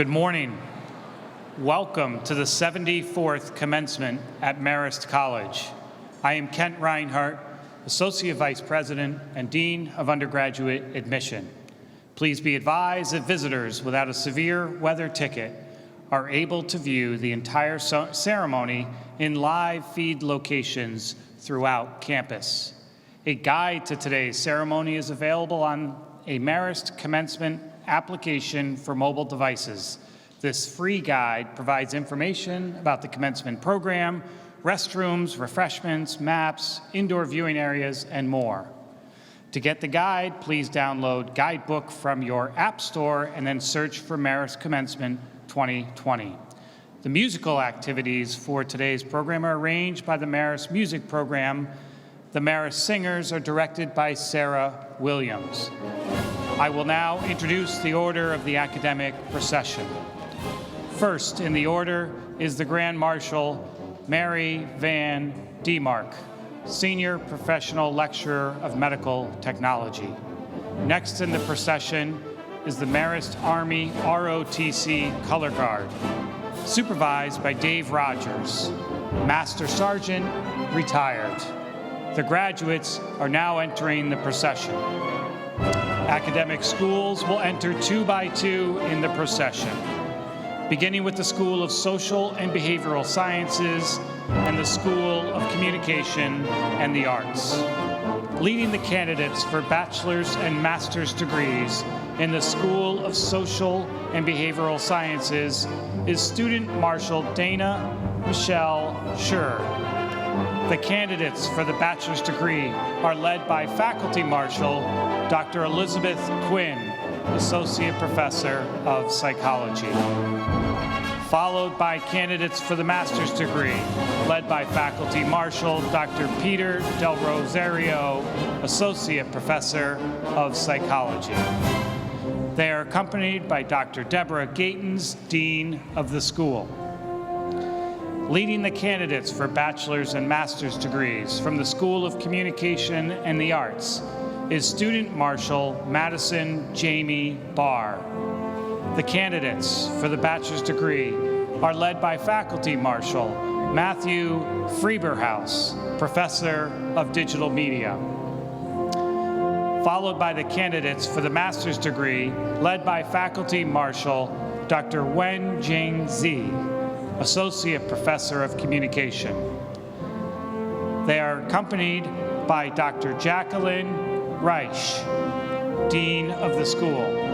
Good morning. Welcome to the 74th Commencement at Marist College. I am Kent Reinhardt, Associate Vice President and Dean of Undergraduate Admission. Please be advised that visitors without a severe weather ticket are able to view the entire ceremony in live feed locations throughout campus. A guide to today's ceremony is available on a Marist Commencement application for mobile devices. This free guide provides information about the commencement program, restrooms, refreshments, maps, indoor viewing areas, and more. To get the guide, please download Guidebook from your App Store and then search for Marist Commencement 2020. The musical activities for today's program are arranged by the Marist Music Program. The Marist singers are directed by Sarah Williams. I will now introduce the order of the academic procession. First in the order is the Grand Marshal, Mary Van Demark, Senior Professional Lecturer of Medical Technology. Next in the procession is the Marist Army ROTC Color Guard, supervised by Dave Rogers, Master Sergeant, retired. The graduates are now entering the procession. Academic schools will enter 2 by 2 in the procession, beginning with the School of Social and Behavioral Sciences and the School of Communication and the Arts. Leading the candidates for bachelor's and master's degrees in the School of Social and Behavioral Sciences is Student Marshal Dana Michelle Schur. The candidates for the bachelor's degree are led by Faculty Marshal Dr. Elizabeth Quinn, Associate Professor of Psychology, followed by candidates for the master's degree, led by Faculty Marshal Dr. Peter Del Rosario, Associate Professor of Psychology. They are accompanied by Dr. Deborah Gatens, Dean of the school. Leading the candidates for bachelor's and master's degrees from the School of Communication and the Arts is Student Marshal Madison Jamie Barr. The candidates for the bachelor's degree are led by Faculty Marshal Matthew Freeberhaus, Professor of Digital Media, followed by the candidates for the master's degree led by Faculty Marshal Dr. Wen Jing Zi, Associate Professor of Communication. They are accompanied by Dr. Jacqueline Reich, Dean of the school.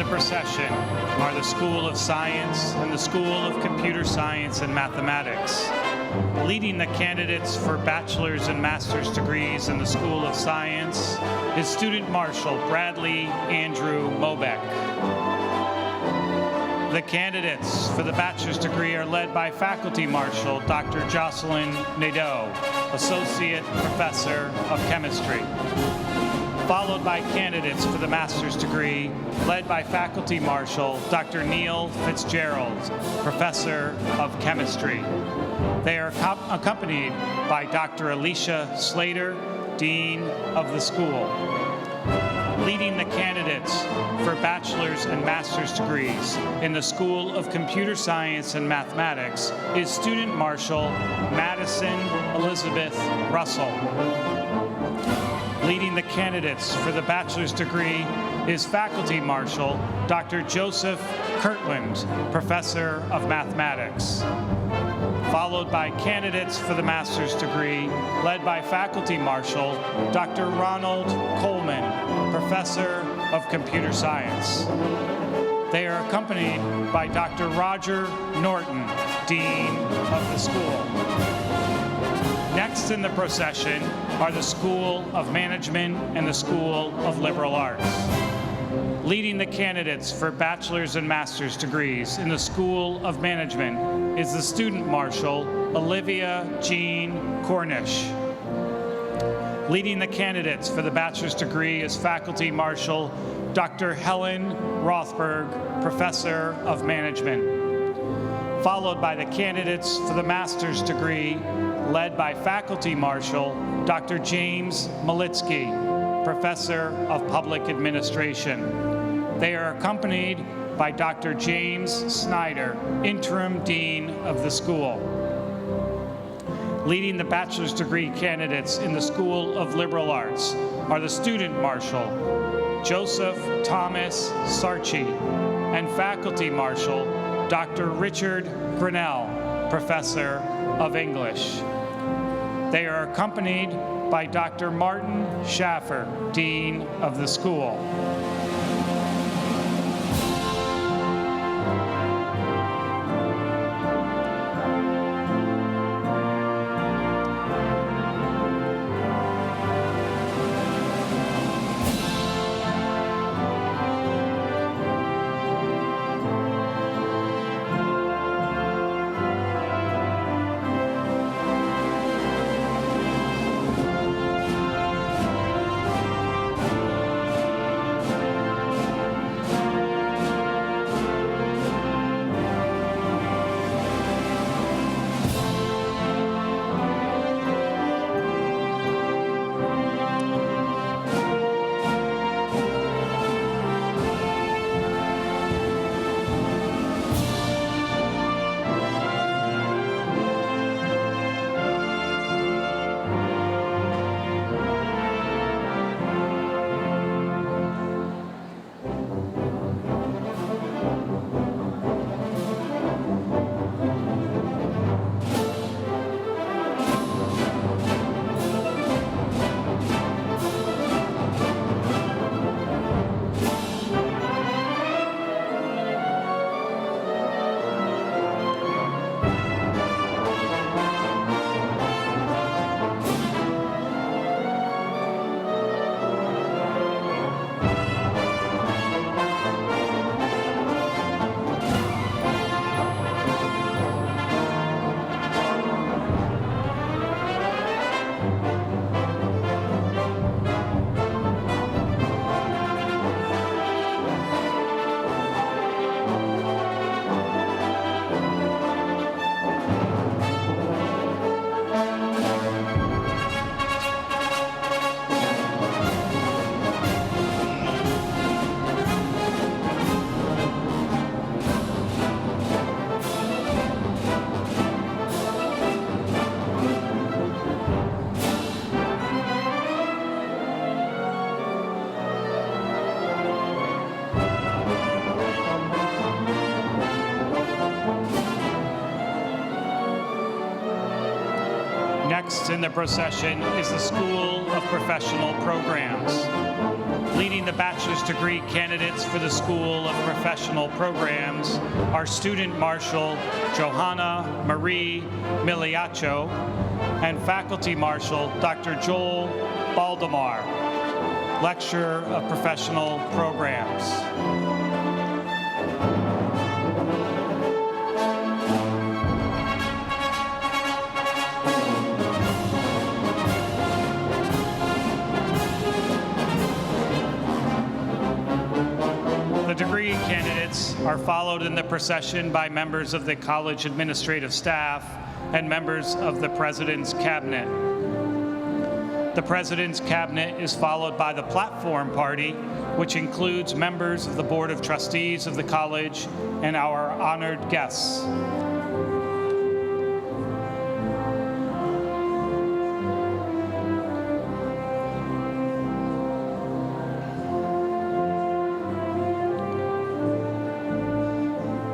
Procession are the School of Science and the School of Computer Science and Mathematics. Leading the candidates for bachelor's and master's degrees in the School of Science is Student Marshal Bradley Andrew Mobeck. The candidates for the bachelor's degree are led by Faculty Marshal Dr. Jocelyn Nadeau, Associate Professor of Chemistry, followed by candidates for the master's degree led by Faculty Marshal Dr. Neil Fitzgerald, Professor of Chemistry. They are accompanied by Dr. Alicia Slater, Dean of the school. Leading the candidates for bachelor's and master's degrees in the School of Computer Science and Mathematics is Student Marshal Madison Elizabeth Russell. Leading the candidates for the bachelor's degree is Faculty Marshal Dr. Joseph Kirtland, Professor of Mathematics, followed by candidates for the master's degree led by Faculty Marshal Dr. Ronald Coleman, Professor of Computer Science. They are accompanied by Dr. Roger Norton, Dean of the school. Next in the procession are the School of Management and the School of Liberal Arts. Leading the candidates for bachelor's and master's degrees in the School of Management is the Student Marshal, Olivia Jean Cornish. Leading the candidates for the bachelor's degree is Faculty Marshal, Dr. Helen Rothberg, Professor of Management, followed by the candidates for the master's degree led by Faculty Marshal, Dr. James Malitsky, Professor of Public Administration. They are accompanied by Dr. James Snyder, Interim Dean of the school. Leading the bachelor's degree candidates in the School of Liberal Arts are the Student Marshal, Joseph Thomas Sarchi, and Faculty Marshal, Dr. Richard Grinnell, Professor of English. They are accompanied by Dr. Martin Schaffer, Dean of the school. Next in the procession is the School of Professional Programs. Leading the bachelor's degree candidates for the School of Professional Programs are Student Marshal Johanna Marie Miliaccio and Faculty Marshal Dr. Joel Baldemar, Lecturer of Professional Programs. The degree candidates are followed in the procession by members of the college administrative staff and members of the President's Cabinet. The President's Cabinet is followed by the platform party, which includes members of the Board of Trustees of the college and our honored guests.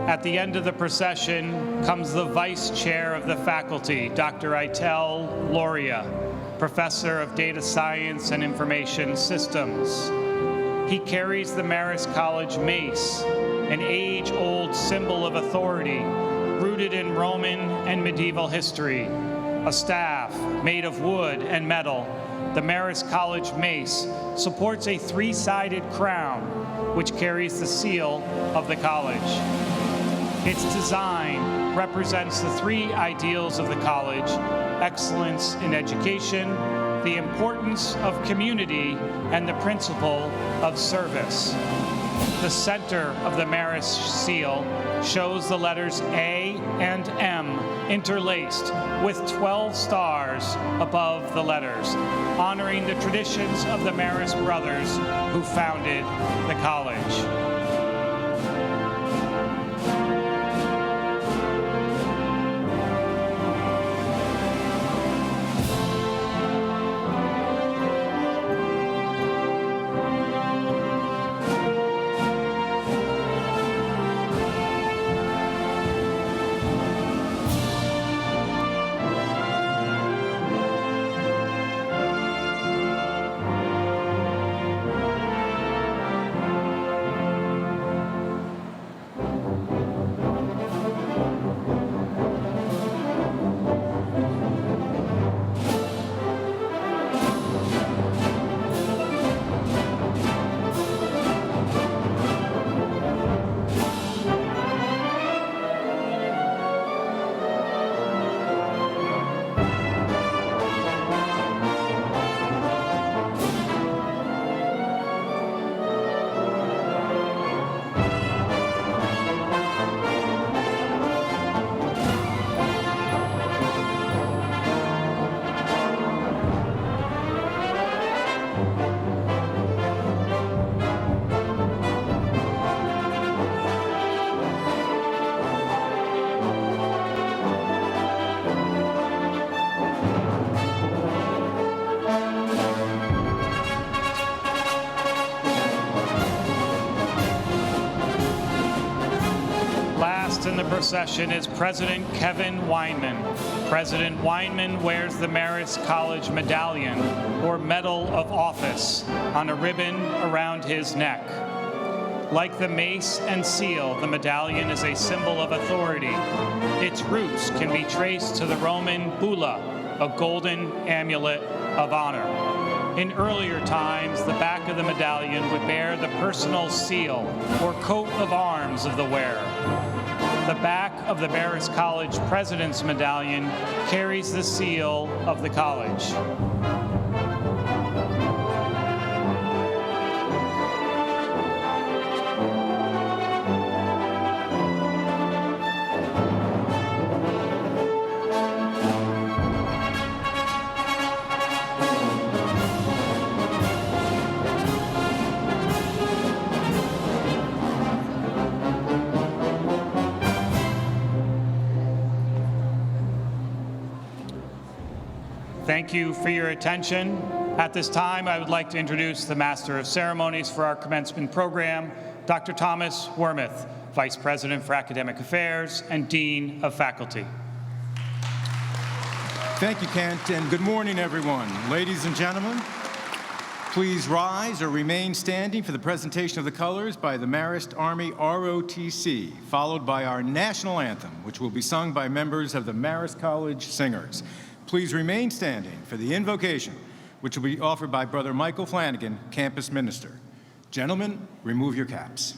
At the end of the procession comes the Vice Chair of the faculty, Dr. Itel Loria, Professor of Data Science and Information Systems. He carries the Marist College mace, an age-old symbol of authority rooted in Roman and medieval history. A staff made of wood and metal, the Marist College mace supports a three-sided crown, which carries the seal of the college. Its design represents the three ideals of the college: excellence in education, the importance of community, and the principle of service. The center of the Marist seal shows the letters A and M interlaced with 12 stars above the letters, honoring the traditions of the Marist brothers who founded the college. In the procession is President Kevin Weinman. President Weinman wears the Marist College Medallion, or Medal of Office, on a ribbon around his neck. Like the mace and seal, the medallion is a symbol of authority. Its roots can be traced to the Roman bulla, a golden amulet of honor. In earlier times, the back of the medallion would bear the personal seal, or coat of arms of the wearer. The back of the Marist College President's Medallion carries the seal of the college. Thank you for your attention. At this time, I would like to introduce the Master of Ceremonies for our commencement program, Dr. Thomas Wormuth, Vice President for Academic Affairs and Dean of Faculty. Thank you, Kent, and good morning, everyone. Ladies and gentlemen, please rise or remain standing for the presentation of the colors by the Marist Army ROTC, followed by our national anthem, which will be sung by members of the Marist College Singers. Please remain standing for the invocation, which will be offered by Brother Michael Flanagan, campus minister. Gentlemen, remove your caps.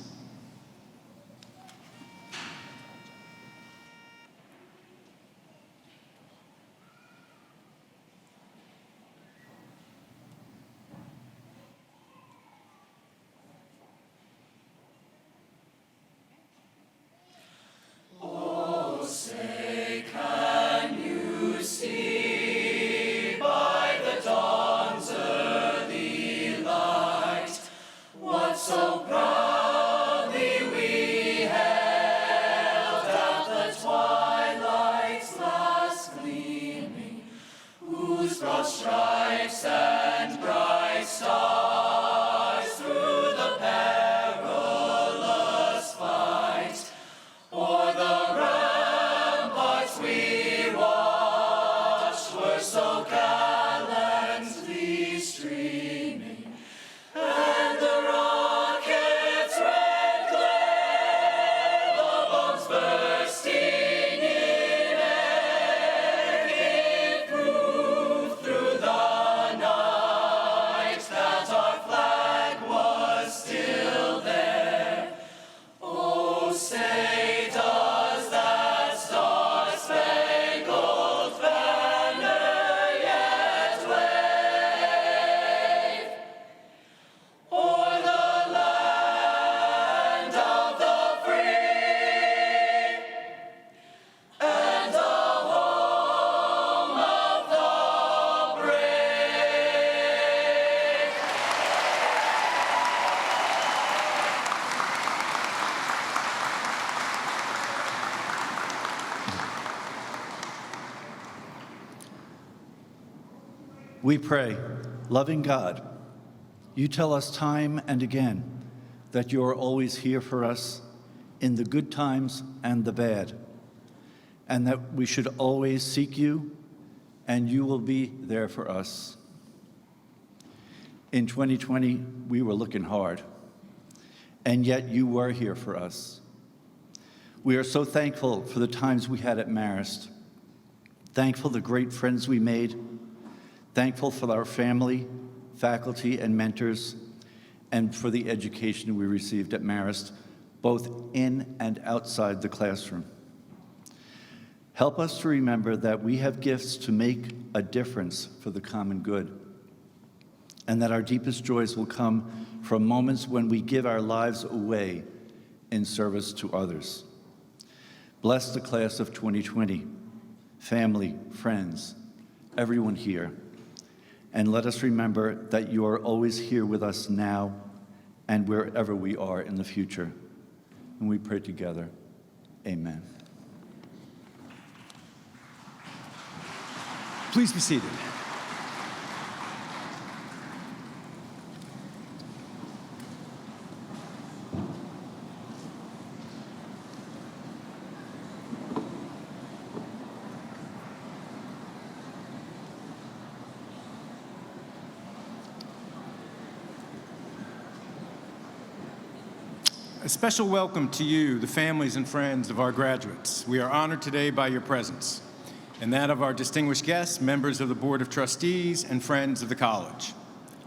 We pray, loving God, you tell us time and again that you are always here for us in the good times and the bad, and that we should always seek you, and you will be there for us. In 2020, we were looking hard, and yet you were here for us. We are so thankful for the times we had at Marist, thankful the great friends we made, thankful for our family, faculty, and mentors, and for the education we received at Marist, both in and outside the classroom. Help us to remember that we have gifts to make a difference for the common good, and that our deepest joys will come from moments when we give our lives away in service to others. Bless the class of 2020, family, friends, everyone here, and let us remember that you are always here with us now and wherever we are in the future. And we pray together, amen. Please be seated. A special welcome to you, the families and friends of our graduates. We are honored today by your presence, and that of our distinguished guests, members of the Board of Trustees, and friends of the college.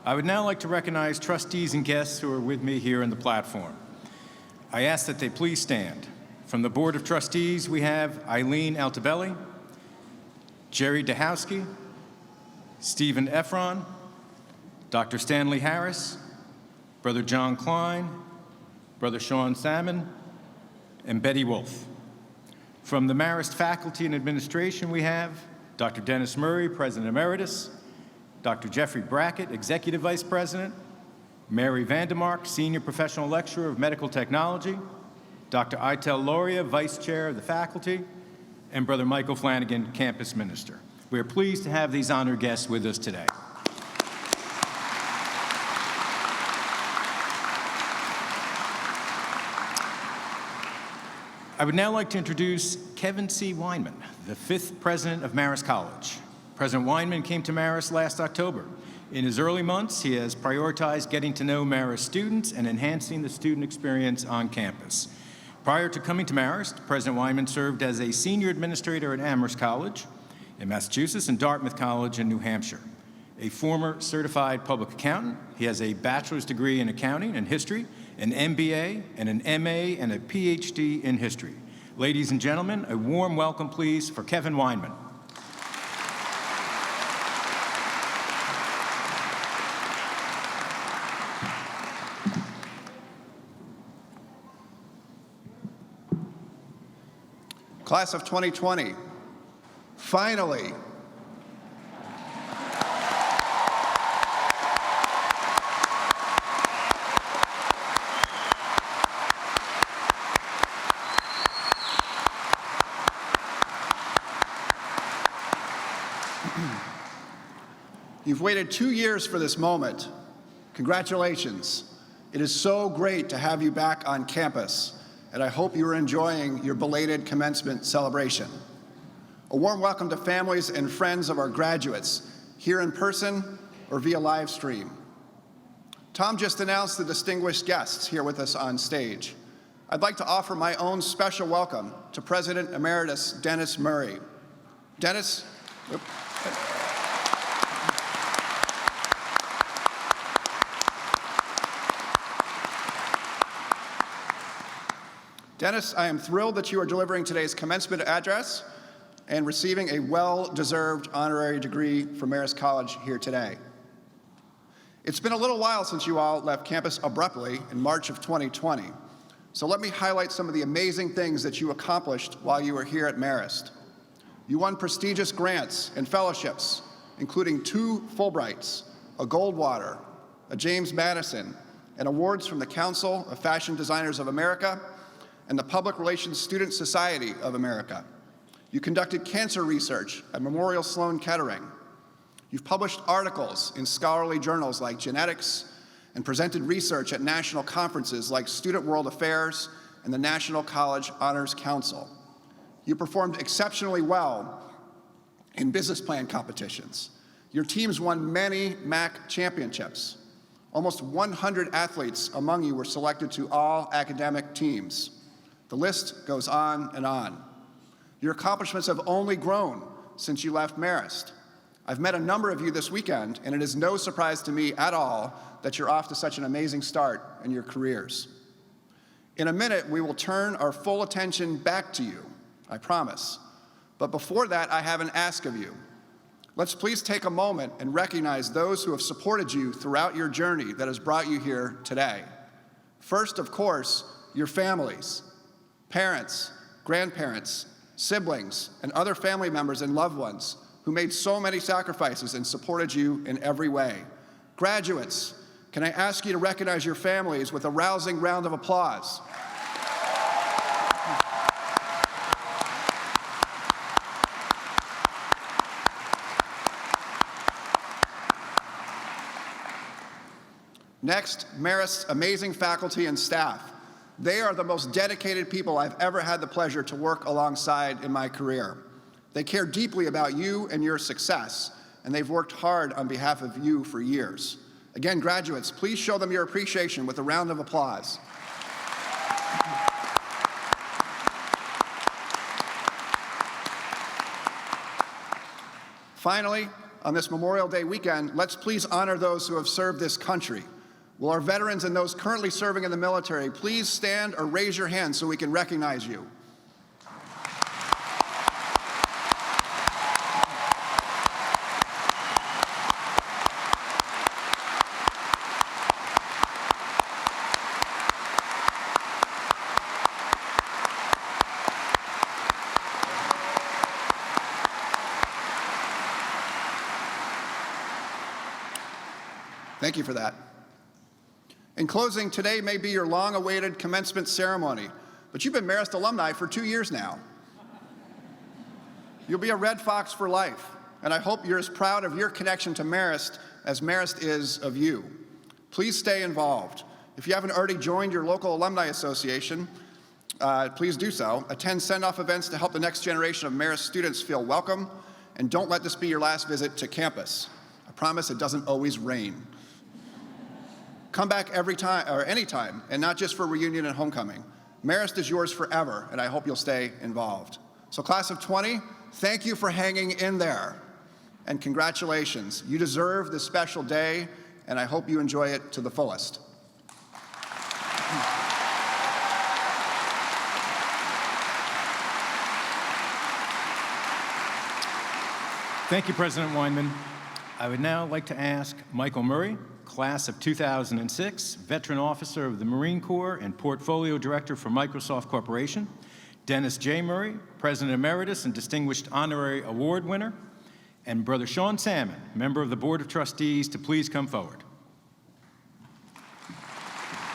I would now like to recognize trustees and guests who are with me here on the platform. I ask that they please stand. From the Board of Trustees, we have Eileen Altabelli, Jerry Dahowski, Stephen Efron, Dr. Stanley Harris, Brother John Klein, Brother Sean Salmon, and Betty Wolf. From the Marist faculty and administration, we have Dr. Dennis Murray, President Emeritus, Dr. Jeffrey Brackett, Executive Vice President, Mary Vandermark, Senior Professional Lecturer of Medical Technology, Dr. Itel Loria, Vice Chair of the faculty, and Brother Michael Flanagan, Campus Minister. We are pleased to have these honored guests with us today. I would now like to introduce Kevin C. Weinman, the 5th President of Marist College. President Weinman came to Marist last October. In his early months, he has prioritized getting to know Marist students and enhancing the student experience on campus. Prior to coming to Marist, President Weinman served as a senior administrator at Amherst College in Massachusetts and Dartmouth College in New Hampshire. A former certified public accountant, he has a bachelor's degree in accounting and history, an MBA, and an MA, and a PhD in history. Ladies and gentlemen, a warm welcome, please, for Kevin Weinman. Class of 2020, finally. You've waited 2 years for this moment. Congratulations. It is so great to have you back on campus, and I hope you are enjoying your belated commencement celebration. A warm welcome to families and friends of our graduates, here in person or via live stream. Tom just announced the distinguished guests here with us on stage. I'd like to offer my own special welcome to President Emeritus Dennis Murray. Dennis, Dennis, I am thrilled that you are delivering today's commencement address and receiving a well-deserved honorary degree from Marist College here today. It's been a little while since you all left campus abruptly in March of 2020, so let me highlight some of the amazing things that you accomplished while you were here at Marist. You won prestigious grants and fellowships, including 2 Fulbrights, a Goldwater, a James Madison, and awards from the Council of Fashion Designers of America and the Public Relations Student Society of America. You conducted cancer research at Memorial Sloan Kettering. You've published articles in scholarly journals like Genetics and presented research at national conferences like Student World Affairs and the National College Honors Council. You performed exceptionally well in business plan competitions. Your teams won many MAC championships. Almost 100 athletes among you were selected to all academic teams. The list goes on and on. Your accomplishments have only grown since you left Marist. I've met a number of you this weekend, and it is no surprise to me at all that you're off to such an amazing start in your careers. In a minute, we will turn our full attention back to you, I promise. But before that, I have an ask of you. Let's please take a moment and recognize those who have supported you throughout your journey that has brought you here today. First, of course, your families. Parents, grandparents, siblings, and other family members and loved ones who made so many sacrifices and supported you in every way. Graduates, can I ask you to recognize your families with a rousing round of applause? Next, Marist's amazing faculty and staff. They are the most dedicated people I've ever had the pleasure to work alongside in my career. They care deeply about you and your success, and they've worked hard on behalf of you for years. Again, graduates, please show them your appreciation with a round of applause. Finally, on this Memorial Day weekend, let's please honor those who have served this country. Will our veterans and those currently serving in the military please stand or raise your hand so we can recognize you? Thank you for that. In closing, today may be your long-awaited commencement ceremony, but you've been Marist alumni for 2 years now. You'll be a Red Fox for life, and I hope you're as proud of your connection to Marist as Marist is of you. Please stay involved. If you haven't already joined your local alumni association, please do so. Attend send-off events to help the next generation of Marist students feel welcome And don't let this be your last visit to campus. I promise it doesn't always rain. Come back every time, or anytime, and not just for reunion and homecoming. Marist is yours forever, and I hope you'll stay involved. So class of 20, thank you for hanging in there. And congratulations. You deserve this special day, and I hope you enjoy it to the fullest. Thank you, President Weinman. I would now like to ask Michael Murray, class of 2006, veteran officer of the Marine Corps and portfolio director for Microsoft Corporation, Dennis J. Murray, President Emeritus and Distinguished Honorary Award winner, and Brother Sean Salmon, member of the Board of Trustees, to please come forward.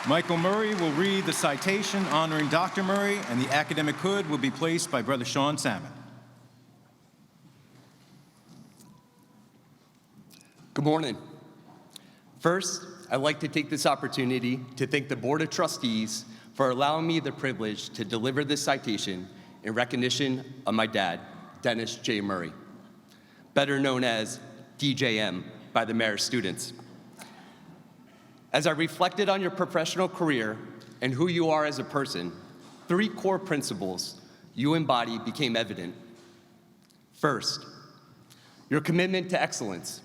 Michael Murray will read the citation honoring Dr. Murray, and the academic hood will be placed by Brother Sean Salmon. Good morning. First, I'd like to take this opportunity to thank the Board of Trustees for allowing me the privilege to deliver this citation in recognition of my dad, Dennis J. Murray, better known as DJM by the Marist students. As I reflected on your professional career and who you are as a person, 3 core principles you embody became evident. First, your commitment to excellence.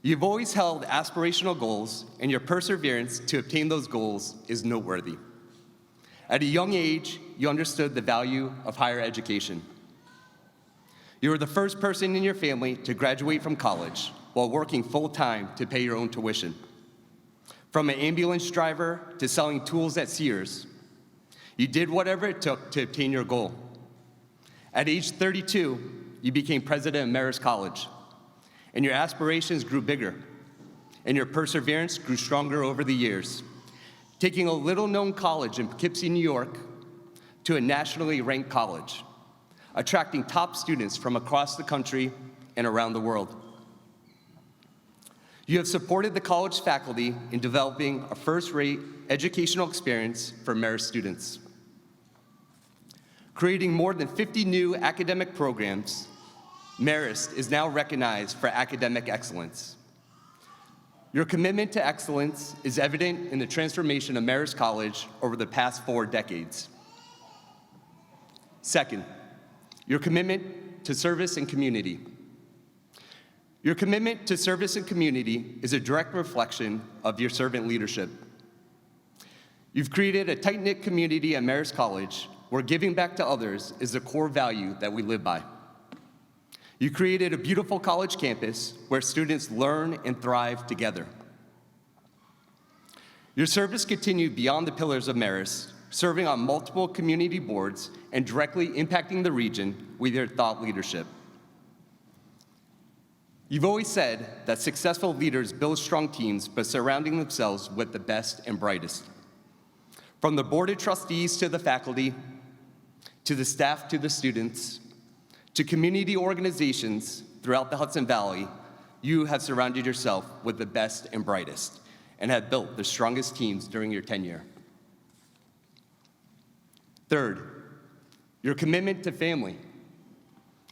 You've always held aspirational goals, and your perseverance to obtain those goals is noteworthy. At a young age, you understood the value of higher education. You were the first person in your family to graduate from college while working full-time to pay your own tuition. From an ambulance driver to selling tools at Sears, you did whatever it took to obtain your goal. At age 32, you became president of Marist College, and your aspirations grew bigger, and your perseverance grew stronger over the years, taking a little-known college in Poughkeepsie, New York, to a nationally ranked college, attracting top students from across the country and around the world. You have supported the college faculty in developing a first-rate educational experience for Marist students, creating more than 50 new academic programs. Marist is now recognized for academic excellence. Your commitment to excellence is evident in the transformation of Marist College over the past 4 decades. Second, your commitment to service and community. Your commitment to service and community is a direct reflection of your servant leadership. You've created a tight-knit community at Marist College where giving back to others is a core value that we live by. You created a beautiful college campus where students learn and thrive together. Your service continued beyond the pillars of Marist, serving on multiple community boards and directly impacting the region with your thought leadership. You've always said that successful leaders build strong teams by surrounding themselves with the best and brightest. From the Board of Trustees to the faculty, to the staff to the students, to community organizations throughout the Hudson Valley, you have surrounded yourself with the best and brightest and have built the strongest teams during your tenure. Third, your commitment to family.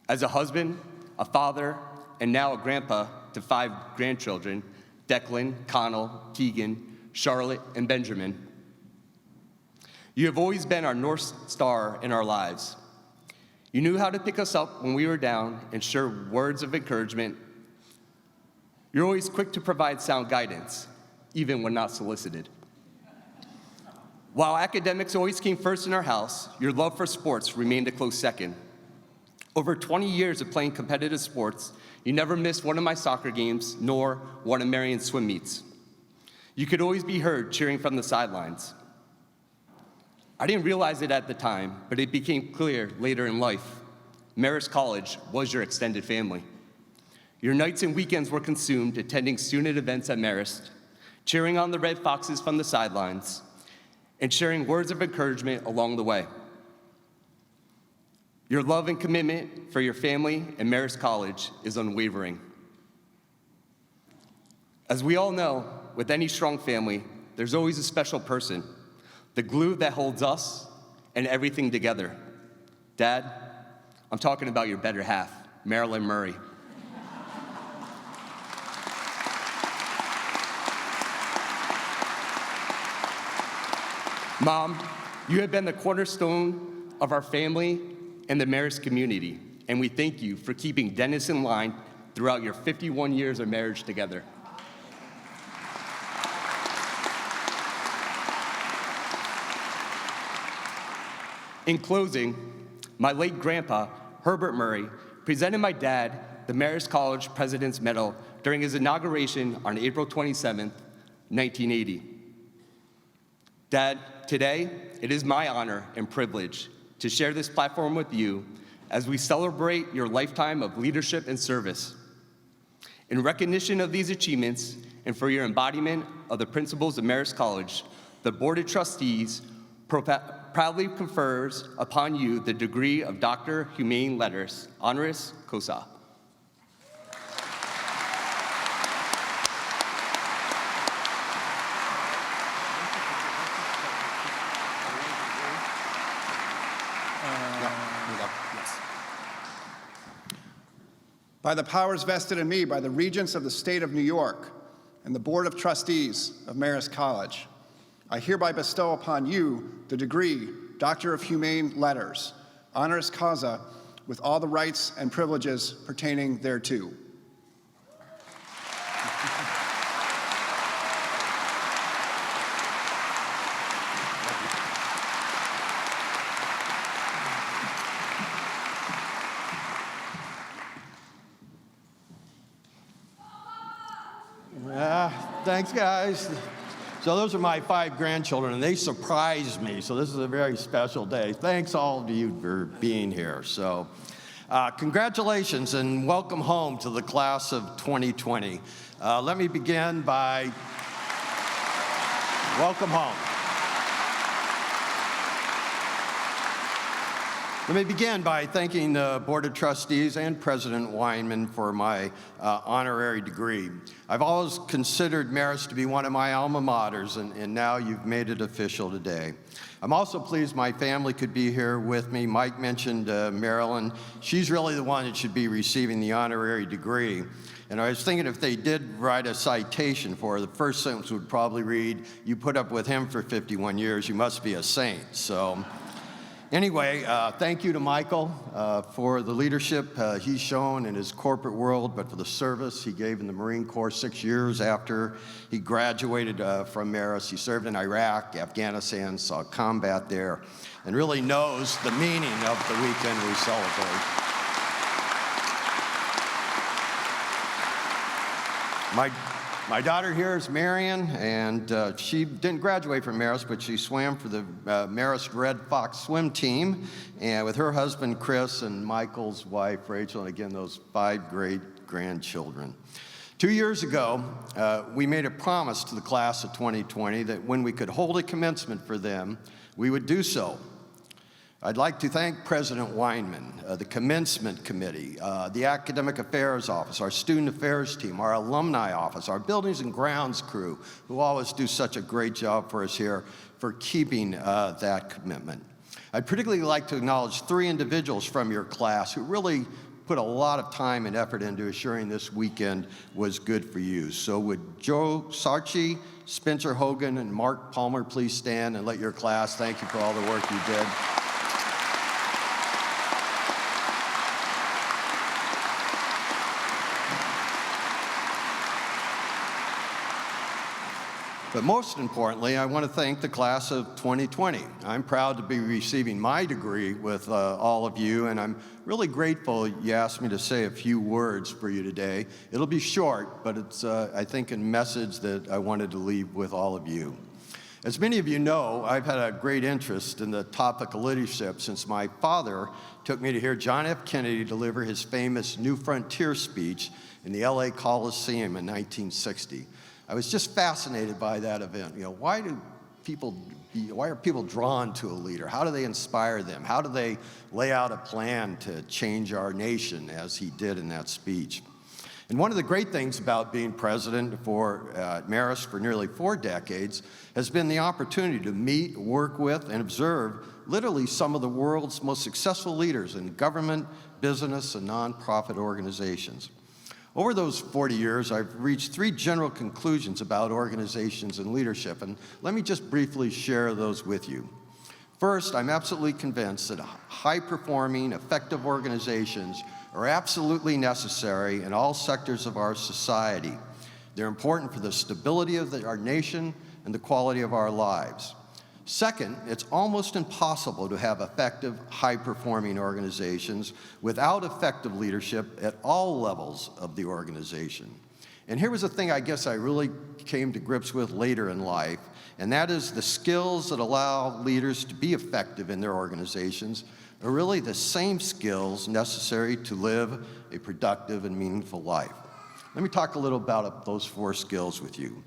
As a husband, a father, and now a grandpa to 5 grandchildren, Declan, Connell, Keegan, Charlotte, and Benjamin, you have always been our North Star in our lives. You knew how to pick us up when we were down and share words of encouragement. You're always quick to provide sound guidance, even when not solicited. While academics always came first in our house, your love for sports remained a close second. Over 20 years of playing competitive sports, you never missed one of my soccer games, nor one of Marion's swim meets. You could always be heard cheering from the sidelines. I didn't realize it at the time, but it became clear later in life. Marist College was your extended family. Your nights and weekends were consumed attending student events at Marist, cheering on the Red Foxes from the sidelines, and sharing words of encouragement along the way. Your love and commitment for your family and Marist College is unwavering. As we all know, with any strong family, there's always a special person, the glue that holds us and everything together. Dad, I'm talking about your better half, Marilyn Murray. Mom, you have been the cornerstone of our family and the Marist community, and we thank you for keeping Dennis in line throughout your 51 years of marriage together. In closing, my late grandpa, Herbert Murray, presented my dad the Marist College President's Medal during his inauguration on April 27, 1980. Dad, today, it is my honor and privilege to share this platform with you as we celebrate your lifetime of leadership and service. In recognition of these achievements and for your embodiment of the principles of Marist College, the Board of Trustees proudly confers upon you the degree of Doctor Humane Letters, Honoris Causa. By the powers vested in me by the Regents of the State of New York and the Board of Trustees of Marist College, I hereby bestow upon you the degree Doctor of Humane Letters, Honoris Causa, with all the rights and privileges pertaining thereto. Thanks, guys. So those are my 5 grandchildren, and they surprised me. So this is a very special day. Thanks all of you for being here. So congratulations and welcome home to the class of 2020. Let me begin by welcome home. Let me begin by thanking the Board of Trustees and President Weinman for my honorary degree. I've always considered Marist to be one of my alma maters, and now you've made it official today. I'm also pleased my family could be here with me. Mike mentioned Marilyn. She's really the one that should be receiving the honorary degree. And I was thinking if they did write a citation for her, the first sentence would probably read, "You put up with him for 51 years, you must be a saint." So. Anyway, thank you to Michael for the leadership he's shown in his corporate world, but for the service he gave in the Marine Corps 6 years after he graduated from Marist. He served in Iraq, Afghanistan, saw combat there, and really knows the meaning of the weekend we celebrate. My daughter here is Marion, and she didn't graduate from Marist, but she swam for the Marist Red Fox swim team, and with her husband, Chris, and Michael's wife, Rachel, and again, those 5 great grandchildren. 2 years ago, we made a promise to the class of 2020 that when we could hold a commencement for them, we would do so. I'd like to thank President Weinman, the Commencement Committee, the Academic Affairs Office, our Student Affairs team, our Alumni Office, our Buildings and Grounds crew, who always do such a great job for us here, for keeping that commitment. I'd particularly like to acknowledge 3 individuals from your class who really put a lot of time and effort into assuring this weekend was good for you. So would Joe Sarchi, Spencer Hogan, and Mark Palmer please stand and let your class thank you for all the work you did. But most importantly, I want to thank the class of 2020. I'm proud to be receiving my degree with all of you, and I'm really grateful you asked me to say a few words for you today. It'll be short, but it's, I think, a message that I wanted to leave with all of you. As many of you know, I've had a great interest in the topic of leadership since my father took me to hear John F. Kennedy deliver his famous New Frontier speech in the LA Coliseum in 1960. I was just fascinated by that event. You know, why are people drawn to a leader? How do they inspire them? How do they lay out a plan to change our nation as he did in that speech? And one of the great things about being president for Marist for nearly 4 decades has been the opportunity to meet, work with, and observe literally some of the world's most successful leaders in government, business, and nonprofit organizations. Over those 40 years, I've reached 3 general conclusions about organizations and leadership, and let me just briefly share those with you. First, I'm absolutely convinced that high-performing, effective organizations are absolutely necessary in all sectors of our society. They're important for the stability of our nation and the quality of our lives. Second, it's almost impossible to have effective, high-performing organizations without effective leadership at all levels of the organization. And here was the thing I guess I really came to grips with later in life, and that is the skills that allow leaders to be effective in their organizations are really the same skills necessary to live a productive and meaningful life. Let me talk a little about those 4 skills with you.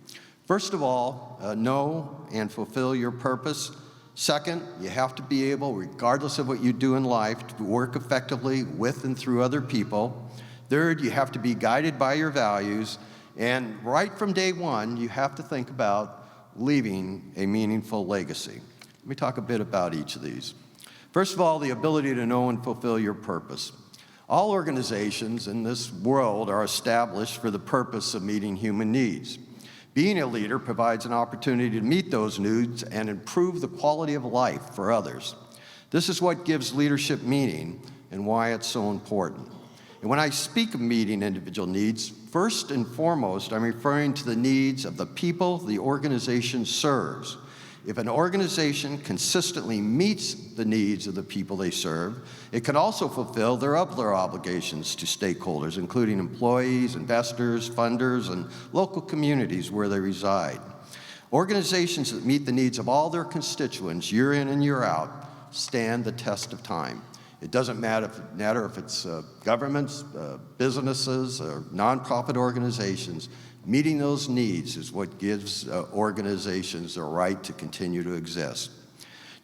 First of all, know and fulfill your purpose. Second, you have to be able, regardless of what you do in life, to work effectively with and through other people. Third, you have to be guided by your values. And right from day one, you have to think about leaving a meaningful legacy. Let me talk a bit about each of these. First of all, the ability to know and fulfill your purpose. All organizations in this world are established for the purpose of meeting human needs. Being a leader provides an opportunity to meet those needs and improve the quality of life for others. This is what gives leadership meaning and why it's so important. And when I speak of meeting individual needs, first and foremost, I'm referring to the needs of the people the organization serves. If an organization consistently meets the needs of the people they serve, it can also fulfill their other obligations to stakeholders, including employees, investors, funders, and local communities where they reside. Organizations that meet the needs of all their constituents year in and year out stand the test of time. It doesn't matter if it's governments, businesses, or nonprofit organizations. Meeting those needs is what gives organizations the right to continue to exist.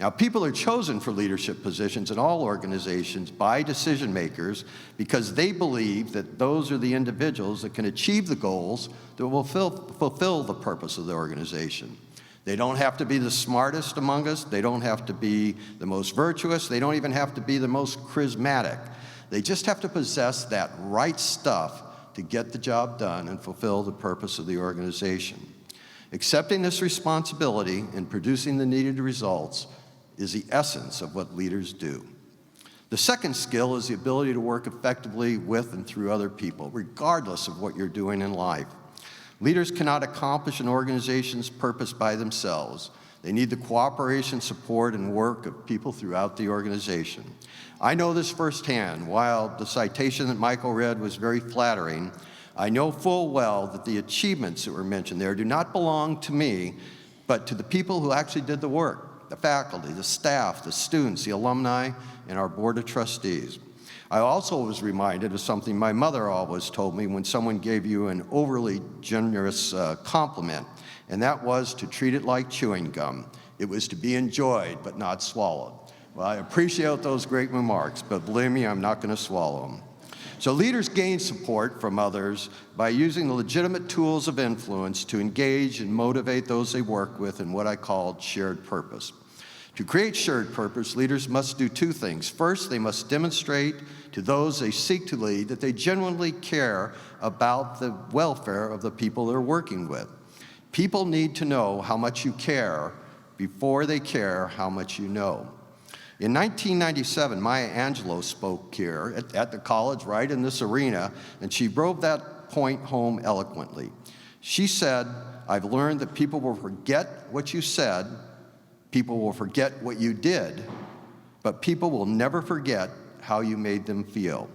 Now, people are chosen for leadership positions in all organizations by decision makers because they believe that those are the individuals that can achieve the goals that will fulfill the purpose of the organization. They don't have to be the smartest among us. They don't have to be the most virtuous. They don't even have to be the most charismatic. They just have to possess that right stuff to get the job done and fulfill the purpose of the organization. Accepting this responsibility and producing the needed results is the essence of what leaders do. The second skill is the ability to work effectively with and through other people, regardless of what you're doing in life. Leaders cannot accomplish an organization's purpose by themselves. They need the cooperation, support, and work of people throughout the organization. I know this firsthand. While the citation that Michael read was very flattering, I know full well that the achievements that were mentioned there do not belong to me, but to the people who actually did the work, the faculty, the staff, the students, the alumni, and our board of trustees. I also was reminded of something my mother always told me when someone gave you an overly generous compliment, and that was to treat it like chewing gum. It was to be enjoyed but not swallowed. Well, I appreciate those great remarks, but believe me, I'm not going to swallow them. So leaders gain support from others by using the legitimate tools of influence to engage and motivate those they work with in what I call shared purpose. To create shared purpose, leaders must do 2 things. First, they must demonstrate to those they seek to lead that they genuinely care about the welfare of the people they're working with. People need to know how much you care before they care how much you know. In 1997, Maya Angelou spoke here at the college, right in this arena, and she drove that point home eloquently. She said, "I've learned that people will forget what you said, people will forget what you did, but people will never forget how you made them feel."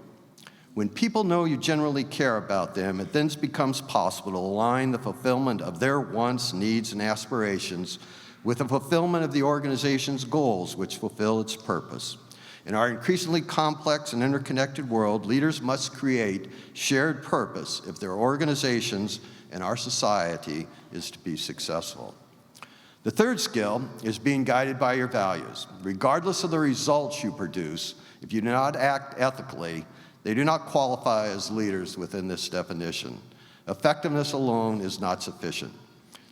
When people know you generally care about them, it then becomes possible to align the fulfillment of their wants, needs, and aspirations with the fulfillment of the organization's goals, which fulfill its purpose. In our increasingly complex and interconnected world, leaders must create shared purpose if their organizations and our society is to be successful. The third skill is being guided by your values. Regardless of the results you produce, if you do not act ethically, They do not qualify as leaders within this definition. Effectiveness alone is not sufficient.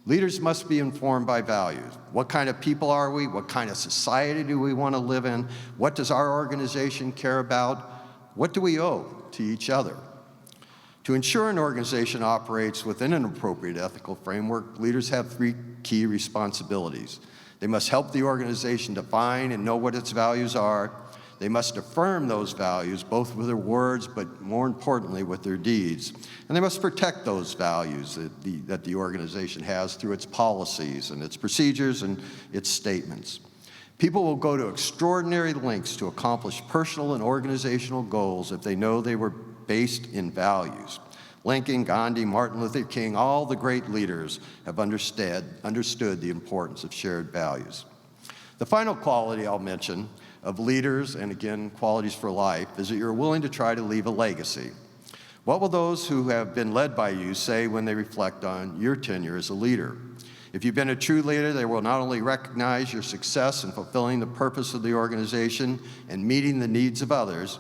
Leaders must be informed by values. What kind of people are we? What kind of society do we want to live in? What does our organization care about? What do we owe to each other? To ensure an organization operates within an appropriate ethical framework, leaders have three key responsibilities. They must help the organization define and know what its values are. They must affirm those values, both with their words, but more importantly, with their deeds. And they must protect those values that the organization has through its policies and its procedures and its statements. People will go to extraordinary lengths to accomplish personal and organizational goals if they know they were based in values. Lincoln, Gandhi, Martin Luther King, all the great leaders have understood the importance of shared values. The final quality I'll mention of leaders, and again, qualities for life, is that you're willing to try to leave a legacy. What will those who have been led by you say when they reflect on your tenure as a leader? If you've been a true leader, they will not only recognize your success in fulfilling the purpose of the organization and meeting the needs of others,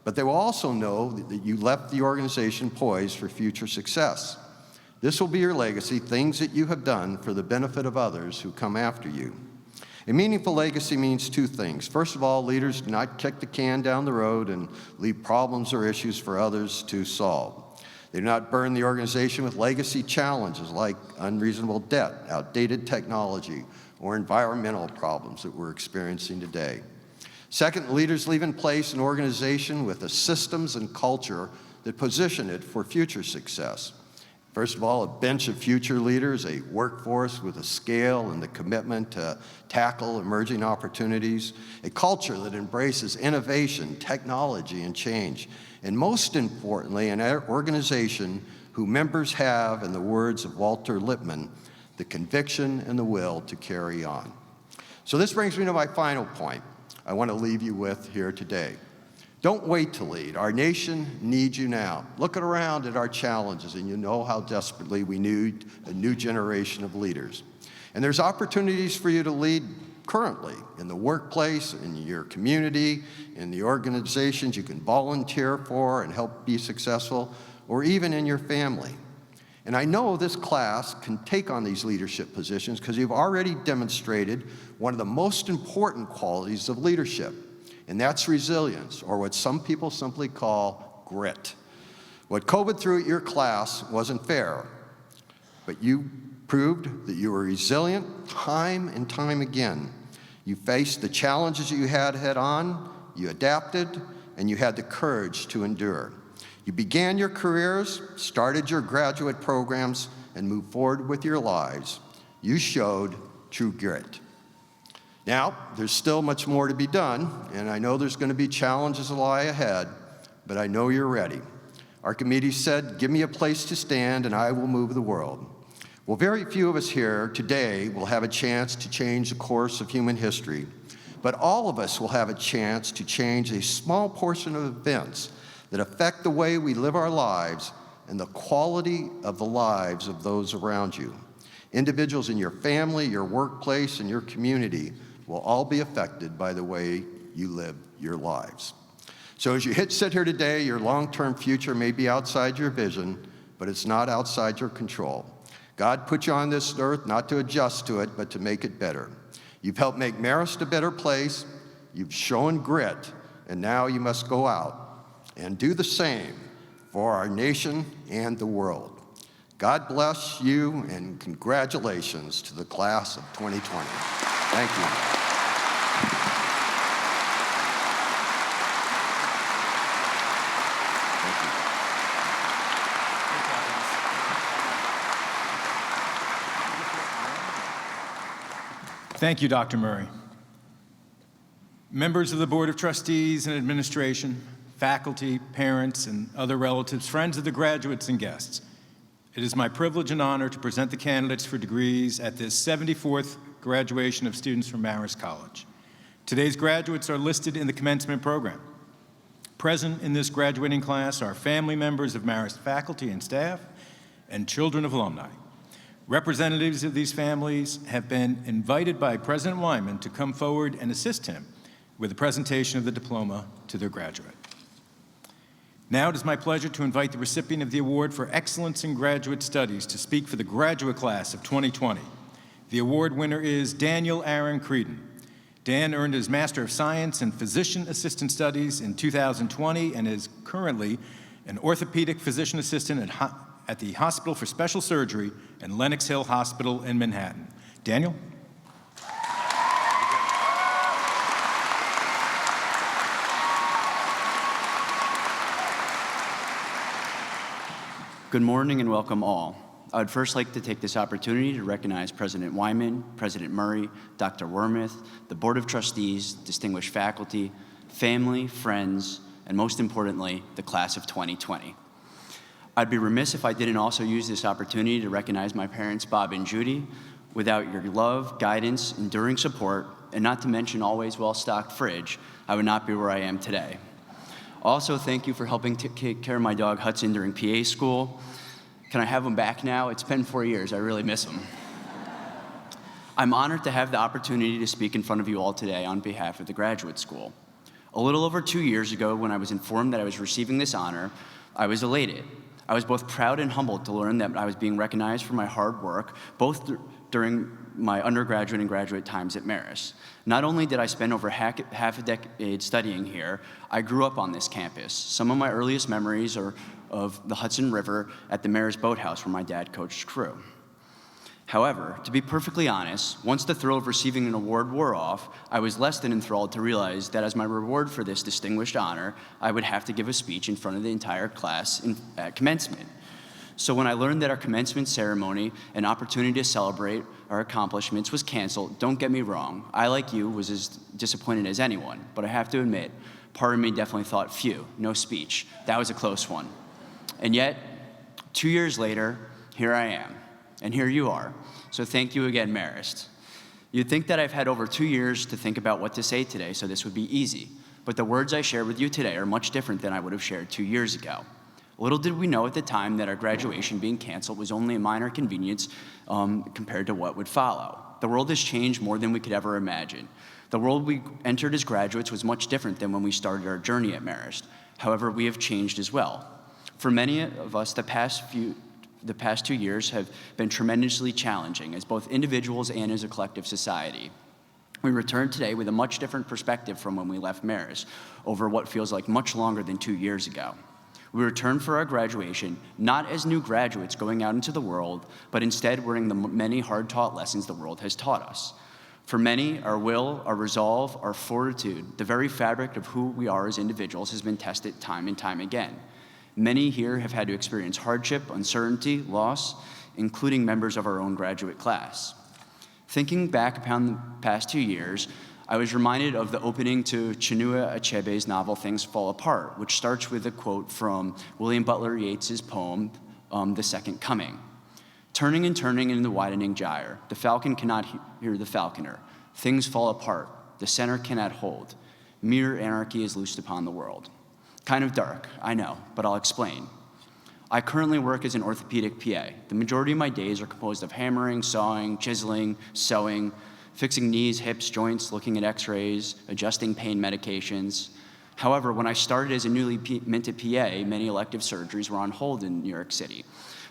but they will also know that you left the organization poised for future success. This will be your legacy, things that you have done for the benefit of others who come after you. A meaningful legacy means two things. First of all, leaders do not kick the can down the road and leave problems or issues for others to solve. They do not burn the organization with legacy challenges like unreasonable debt, outdated technology, or environmental problems that we're experiencing today. Second, leaders leave in place an organization with the systems and culture that position it for future success. First of all, a bench of future leaders, a workforce with a scale and the commitment to tackle emerging opportunities, a culture that embraces innovation, technology, and change, and most importantly, an organization whose members have, in the words of Walter Lippmann, the conviction and the will to carry on. So this brings me to my final point I want to leave you with here today. Don't wait to lead. Our nation needs you now. Look around at our challenges and you know how desperately we need a new generation of leaders. And there's opportunities for you to lead currently in the workplace, in your community, in the organizations you can volunteer for and help be successful, or even in your family. And I know this class can take on these leadership positions because you've already demonstrated one of the most important qualities of leadership, and that's resilience, or what some people simply call grit. What COVID threw at your class wasn't fair, but you proved that you were resilient time and time again. You faced the challenges you had head on, you adapted, and you had the courage to endure. You began your careers, started your graduate programs, and moved forward with your lives. You showed true grit. Now, there's still much more to be done, and I know there's going to be challenges that lie ahead, but I know you're ready. Archimedes said, "Give me a place to stand, and I will move the world." Well, very few of us here today will have a chance to change the course of human history, but all of us will have a chance to change a small portion of events that affect the way we live our lives and the quality of the lives of those around you. Individuals in your family, your workplace, and your community will all be affected by the way you live your lives. So as you sit here today, your long-term future may be outside your vision, but it's not outside your control. God put you on this earth not to adjust to it, but to make it better. You've helped make Marist a better place, you've shown grit, and now you must go out and do the same for our nation and the world. God bless you, and congratulations to the class of 2020. Thank you. Thank you, Dr. Murray. Members of the Board of Trustees and administration, faculty, parents, and other relatives, friends of the graduates and guests, it is my privilege and honor to present the candidates for degrees at this 74th graduation of students from Marist College. Today's graduates are listed in the commencement program. Present in this graduating class are family members of Marist faculty and staff and children of alumni. Representatives of these families have been invited by President Weinman to come forward and assist him with the presentation of the diploma to their graduate. Now it is my pleasure to invite the recipient of the Award for Excellence in Graduate Studies to speak for the graduate class of 2020. The award winner is Daniel Aaron Creedon. Dan earned his Master of Science in Physician Assistant Studies in 2020 and is currently an orthopedic physician assistant at the Hospital for Special Surgery and Lenox Hill Hospital in Manhattan. Daniel? Good morning and welcome all. I would first like to take this opportunity to recognize President Weinman, President Murray, Dr. Wormuth, the Board of Trustees, distinguished faculty, family, friends, and most importantly, the class of 2020. I'd be remiss if I didn't also use this opportunity to recognize my parents, Bob and Judy. Without your love, guidance, enduring support, and not to mention always well-stocked fridge, I would not be where I am today. Also, thank you for helping take care of my dog Hudson during PA school. Can I have him back now? It's been 4 years. I really miss him. I'm honored to have the opportunity to speak in front of you all today on behalf of the graduate school. A little over 2 years ago, when I was informed that I was receiving this honor, I was elated. I was both proud and humbled to learn that I was being recognized for my hard work, both during my undergraduate and graduate times at Marist. Not only did I spend over half a decade studying here, I grew up on this campus. Some of my earliest memories are of the Hudson River at the Marist Boathouse where my dad coached crew. However, to be perfectly honest, once the thrill of receiving an award wore off, I was less than enthralled to realize that as my reward for this distinguished honor, I would have to give a speech in front of the entire class at commencement. So when I learned that our commencement ceremony, an opportunity to celebrate our accomplishments, was canceled, don't get me wrong, I, like you, was as disappointed as anyone, but I have to admit, part of me definitely thought, phew, no speech. That was a close one. And yet, 2 years later, here I am, and here you are. So thank you again, Marist. You'd think that I've had over 2 years to think about what to say today, so this would be easy. But the words I share with you today are much different than I would have shared 2 years ago. Little did we know at the time that our graduation being canceled was only a minor inconvenience compared to what would follow. The world has changed more than we could ever imagine. The world we entered as graduates was much different than when we started our journey at Marist. However, we have changed as well. For many of us, the past 2 years have been tremendously challenging as both individuals and as a collective society. We return today with a much different perspective from when we left Marist over what feels like much longer than 2 years ago. We return for our graduation, not as new graduates going out into the world, but instead wearing the many hard-taught lessons the world has taught us. For many, our will, our resolve, our fortitude, the very fabric of who we are as individuals has been tested time and time again. Many here have had to experience hardship, uncertainty, loss, including members of our own graduate class. Thinking back upon the past 2 years, I was reminded of the opening to Chinua Achebe's novel Things Fall Apart, which starts with a quote from William Butler Yeats's poem, The Second Coming. Turning and turning in the widening gyre, the falcon cannot hear the falconer. Things fall apart, the center cannot hold. Mere anarchy is loosed upon the world. Kind of dark, I know, but I'll explain. I currently work as an orthopedic PA. The majority of my days are composed of hammering, sawing, chiseling, sewing, fixing knees, hips, joints, looking at x-rays, adjusting pain medications. However, when I started as a newly minted PA, many elective surgeries were on hold in New York City.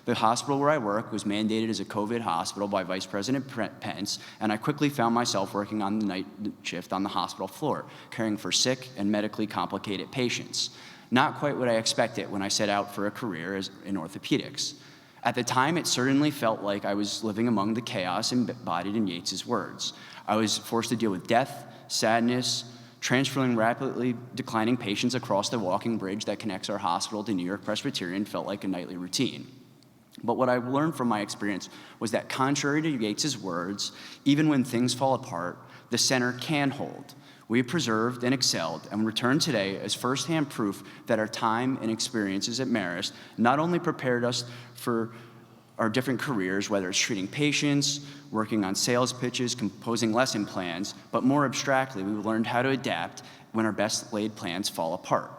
The hospital where I work was mandated as a COVID hospital by Vice President Pence, and I quickly found myself working on the night shift on the hospital floor, caring for sick and medically complicated patients. Not quite what I expected when I set out for a career in orthopedics. At the time, it certainly felt like I was living among the chaos embodied in Yeats's words. I was forced to deal with death, sadness, transferring rapidly declining patients across the walking bridge that connects our hospital to New York Presbyterian felt like a nightly routine. But what I learned from my experience was that contrary to Yeats's words, even when things fall apart, the center can hold. We have preserved and excelled and return today as firsthand proof that our time and experiences at Marist not only prepared us for our different careers, whether it's treating patients, working on sales pitches, composing lesson plans, but more abstractly, we learned how to adapt when our best laid plans fall apart.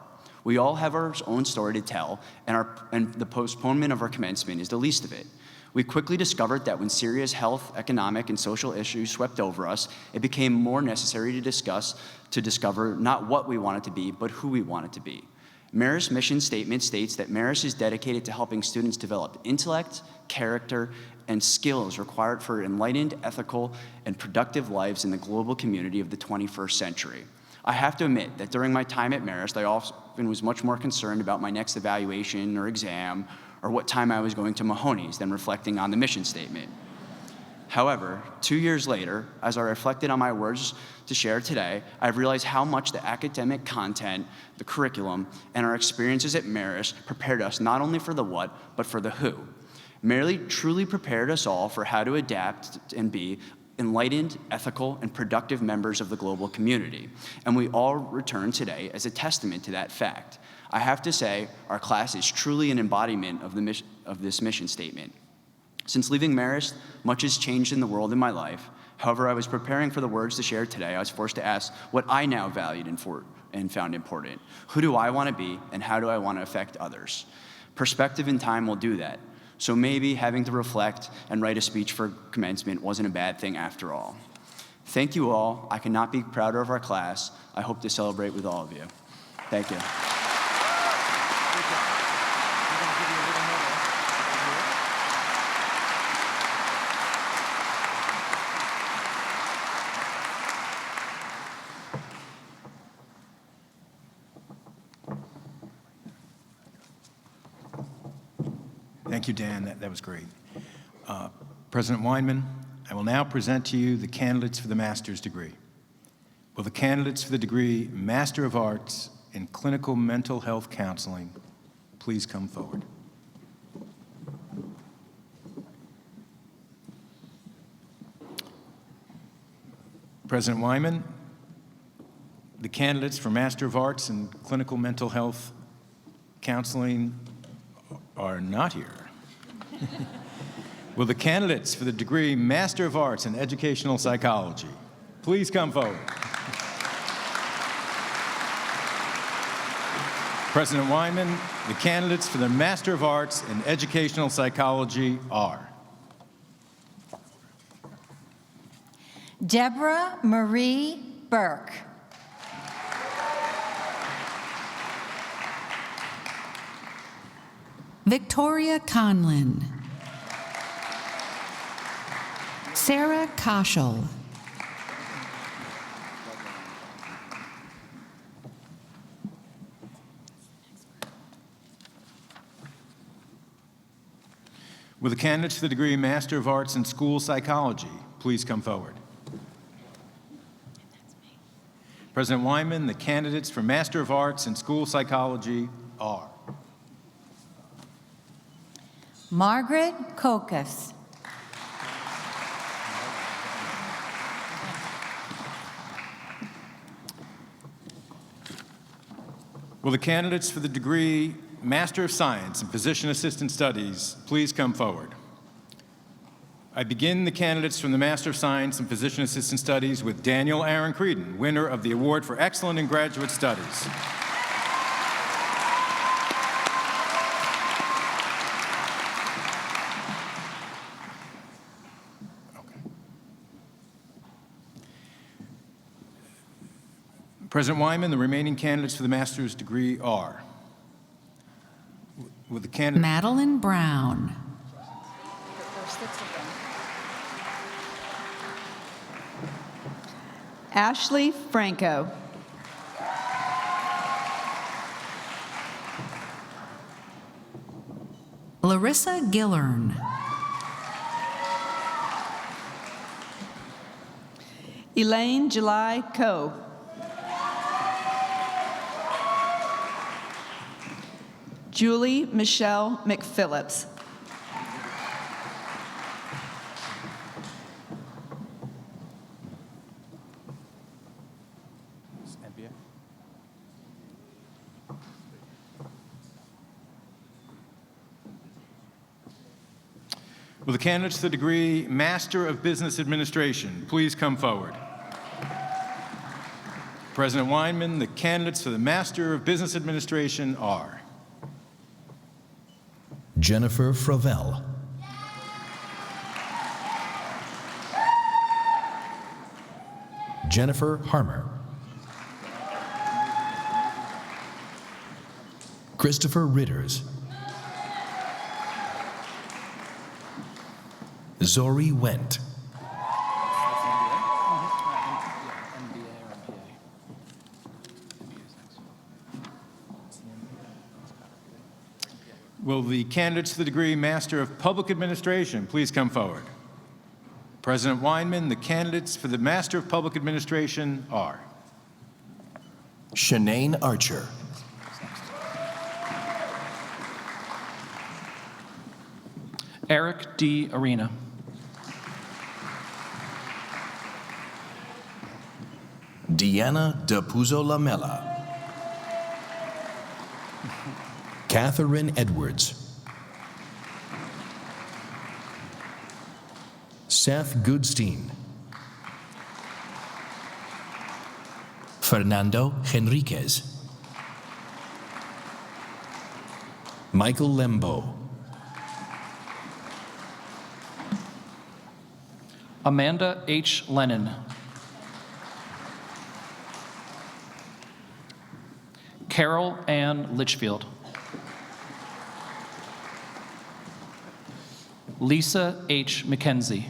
We all have our own story to tell, and the postponement of our commencement is the least of it. We quickly discovered that when serious health, economic, and social issues swept over us, it became more necessary to discover not what we wanted to be, but who we wanted to be. Marist's mission statement states that Marist is dedicated to helping students develop intellect, character, and skills required for enlightened, ethical, and productive lives in the global community of the 21st century. I have to admit that during my time at Marist, I often was much more concerned about my next evaluation or exam or what time I was going to Mahoney's than reflecting on the mission statement. However, 2 years later, as I reflected on my words to share today, I've realized how much the academic content, the curriculum, and our experiences at Marist prepared us not only for the what, but for the who. Marist truly prepared us all for how to adapt and be enlightened, ethical, and productive members of the global community. And we all return today as a testament to that fact. I have to say, our class is truly an embodiment of this mission statement. Since leaving Marist, much has changed in the world in my life. However, I was preparing for the words to share today. I was forced to ask what I now valued and found important. Who do I want to be, and how do I want to affect others? Perspective and time will do that. So maybe having to reflect and write a speech for commencement wasn't a bad thing after all. Thank you all. I cannot be prouder of our class. I hope to celebrate with all of you. Thank you. Thank you, Dan. That was great. President Weinman, I will now present to you the candidates for the master's degree. Will the candidates for the degree Master of Arts in Clinical Mental Health Counseling please come forward? President Weinman, the candidates for Master of Arts in Clinical Mental Health Counseling are not here. Will the candidates for the degree Master of Arts in Educational Psychology please come forward? President Weinman, the candidates for the Master of Arts in Educational Psychology are Deborah Marie Burke. Victoria Conlin. Sarah Koschel. Will the candidates for the degree Master of Arts in School Psychology please come forward? President Weinman, the candidates for Master of Arts in School Psychology are Margaret Kokas. Will the candidates for the degree Master of Science in Physician Assistant Studies please come forward? I begin the candidates from the Master of Science in Physician Assistant Studies with Daniel Aaron Creedon, winner of the Award for Excellence in Graduate Studies. President Weinman, the remaining candidates for the master's degree are with the candidate Madeline Brown. Ashley Franco. Larissa Gillern. Elaine July Coe. Julie Michelle McPhillips. Will the candidates for the degree Master of Business Administration please come forward? President Weinman, the candidates for the Master of Business Administration are Jennifer Fravel. Jennifer Harmer. Christopher Ritters, Zori Wendt, Will the candidates for the degree Master of Public Administration please come forward? President Weinman, the candidates for the Master of Public Administration are Shanae Archer, Eric D. Arena. Deanna Dapuzzo Lamela, Catherine Edwards, Seth Goodstein, Fernando Henriquez, Michael Lembo, Amanda H. Lennon. Carol Ann Litchfield. Lisa H. McKenzie.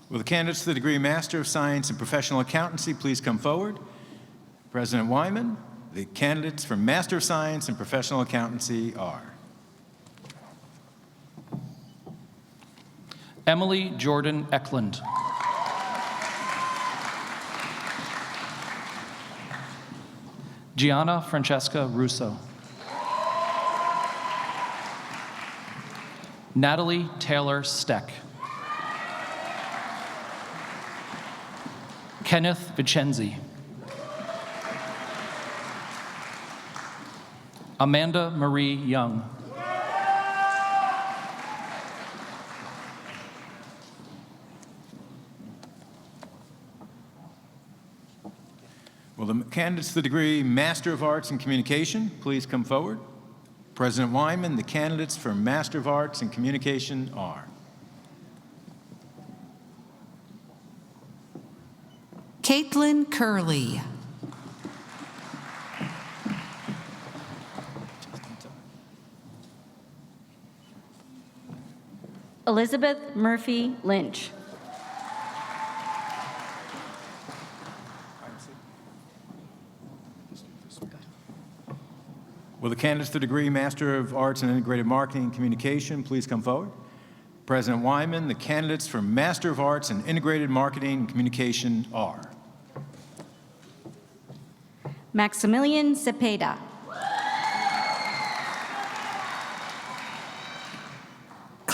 Will the candidates for the degree Master of Science in Professional Accountancy please come forward? President Weinman, the candidates for Master of Science in Professional Accountancy are Emily Jordan Eklund. Gianna Francesca Russo. Natalie Taylor Steck. Kenneth Vicenzi. Amanda Marie Young. Will the candidates for the degree Master of Arts in Communication please come forward? President Weinman, the candidates for Master of Arts in Communication are Caitlin Curley, Elizabeth Murphy Lynch. Will the candidates for the degree Master of Arts in Integrated Marketing and Communication please come forward? President Weinman, the candidates for Master of Arts in Integrated Marketing and Communication are Maximilian Cepeda.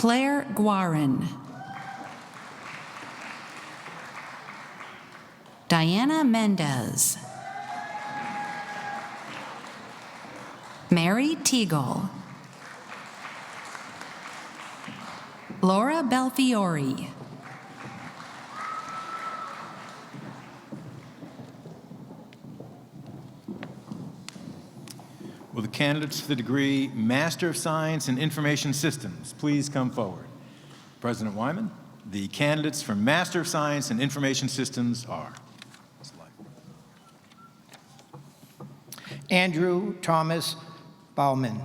Claire Guarin, Diana Mendez, Mary Teagle, Laura Belfiore, Will the candidates for the degree Master of Science in Information Systems please come forward? President Weinman, the candidates for Master of Science in Information Systems are Andrew Thomas Bauman,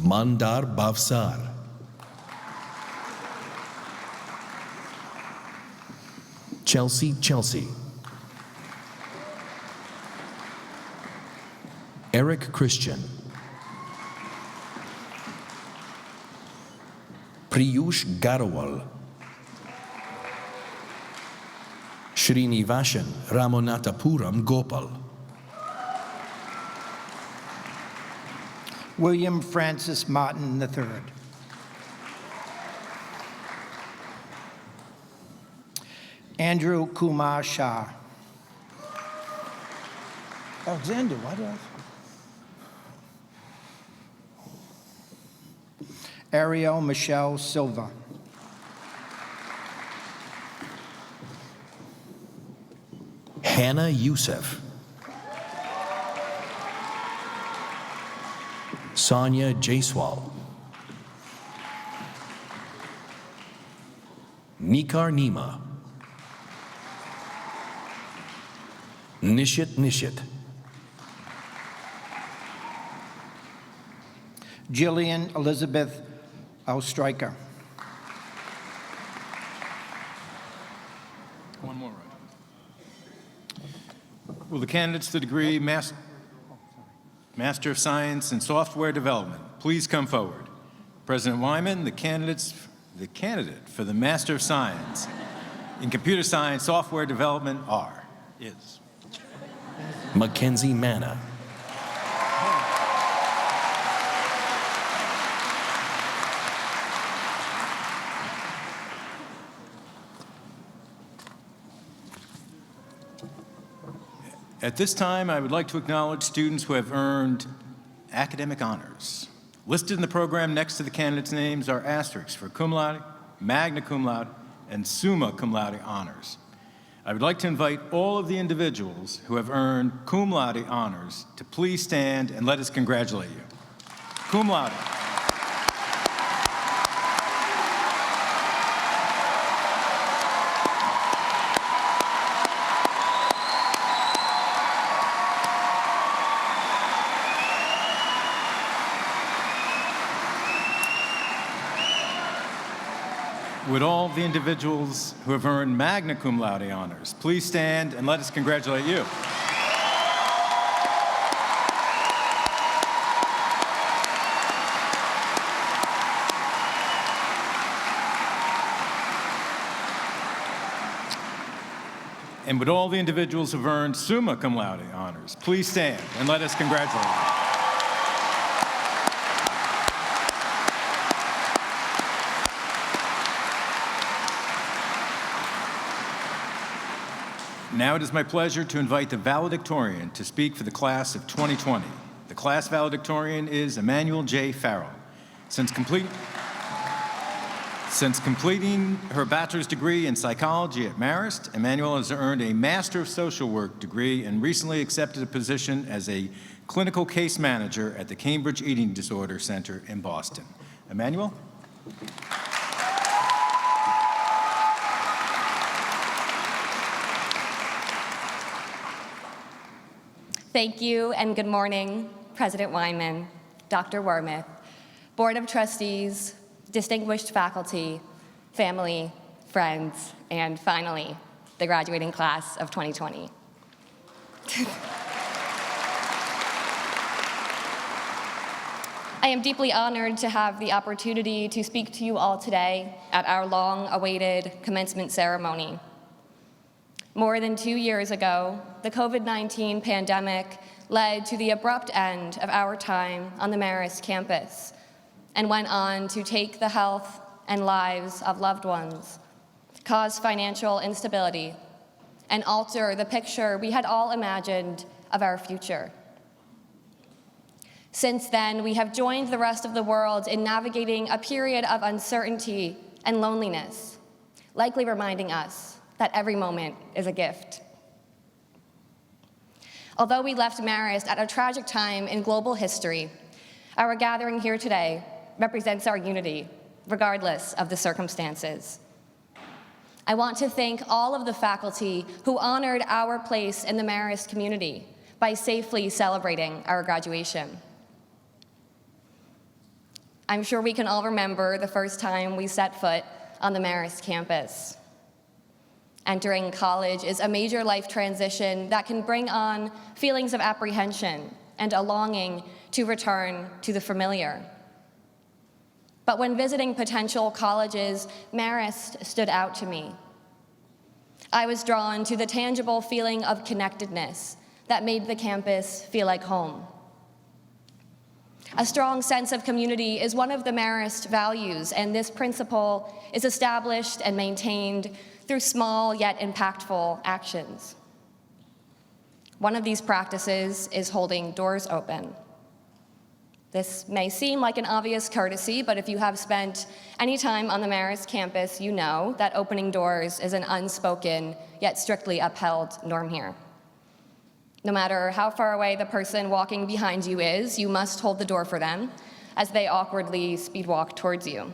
Mandar Bavsar, Chelsea, Eric Christian, Priyush Garawal, Srinivashan Ramanathapuram Gopal, William Francis Martin III, Andrew Kumar Shah, Alexander, why did I? Ariel Michelle Silva, Hannah Youssef, Sonia Jaiswal, Nikar Nima. Nishit Nishit. Jillian Elizabeth Ostreicher. One more. Will the candidates for the degree Master of Science in Software Development please come forward? President Weinman, the candidate for the Master of Science in Computer Science Software Development is Mackenzie Manna. At this time, I would like to acknowledge students who have earned academic honors. Listed in the program next to the candidates' names are asterisks for cum laude, magna cum laude, and summa cum laude honors. I would like to invite all of the individuals who have earned cum laude honors to please stand and let us congratulate you. Cum laude. Would all the individuals who have earned magna cum laude honors please stand and let us congratulate you. And would all the individuals who have earned summa cum laude honors please stand and let us congratulate you. Now it is my pleasure to invite the valedictorian to speak for the class of 2020. The class valedictorian is Emmanuelle J. Farrell. Since completing her bachelor's degree in psychology at Marist, Emmanuelle has earned a Master of Social Work degree and recently accepted a position as a clinical case manager at the Cambridge Eating Disorder Center in Boston. Emmanuelle? Thank you and good morning, President Weinman, Dr. Wormuth, Board of Trustees, distinguished faculty, family, friends, and finally, the graduating class of 2020. I am deeply honored to have the opportunity to speak to you all today at our long-awaited commencement ceremony. More than 2 years ago, the COVID-19 pandemic led to the abrupt end of our time on the Marist campus and went on to take the health and lives of loved ones, cause financial instability, and alter the picture we had all imagined of our future. Since then, we have joined the rest of the world in navigating a period of uncertainty and loneliness, likely reminding us that every moment is a gift. Although we left Marist at a tragic time in global history, our gathering here today represents our unity, regardless of the circumstances. I want to thank all of the faculty who honored our place in the Marist community by safely celebrating our graduation. I'm sure we can all remember the first time we set foot on the Marist campus. Entering college is a major life transition that can bring on feelings of apprehension and a longing to return to the familiar. But when visiting potential colleges, Marist stood out to me. I was drawn to the tangible feeling of connectedness that made the campus feel like home. A strong sense of community is one of the Marist values, and this principle is established and maintained through small yet impactful actions. One of these practices is holding doors open. This may seem like an obvious courtesy, but if you have spent any time on the Marist campus, you know that opening doors is an unspoken yet strictly upheld norm here. No matter how far away the person walking behind you is, you must hold the door for them as they awkwardly speedwalk towards you.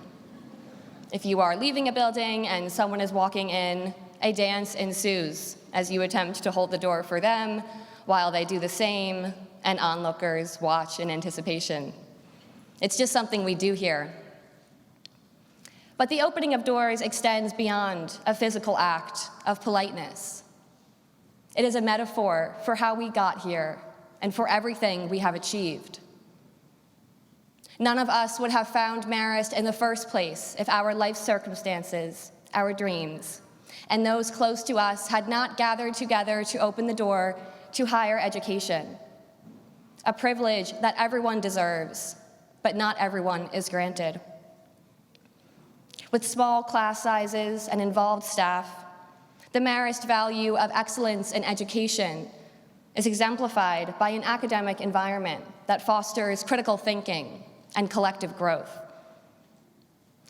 If you are leaving a building and someone is walking in, a dance ensues as you attempt to hold the door for them while they do the same, and onlookers watch in anticipation. It's just something we do here. But the opening of doors extends beyond a physical act of politeness. It is a metaphor for how we got here and for everything we have achieved. None of us would have found Marist in the first place if our life circumstances, our dreams, and those close to us had not gathered together to open the door to higher education, a privilege that everyone deserves, but not everyone is granted. With small class sizes and involved staff, the Marist value of excellence in education is exemplified by an academic environment that fosters critical thinking and collective growth.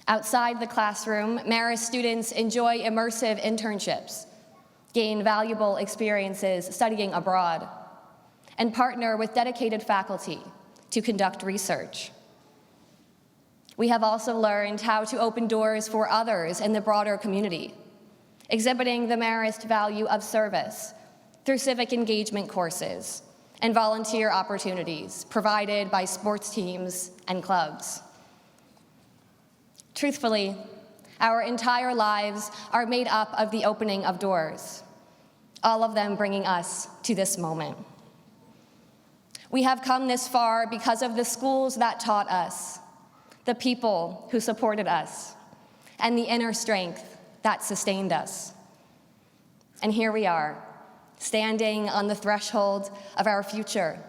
Outside the classroom, Marist students enjoy immersive internships, gain valuable experiences studying abroad, and partner with dedicated faculty to conduct research. We have also learned how to open doors for others in the broader community, exhibiting the Marist value of service through civic engagement courses and volunteer opportunities provided by sports teams and clubs. Truthfully, our entire lives are made up of the opening of doors, all of them bringing us to this moment. We have come this far because of the schools that taught us, the people who supported us, and the inner strength that sustained us. And here we are, standing on the threshold of our future.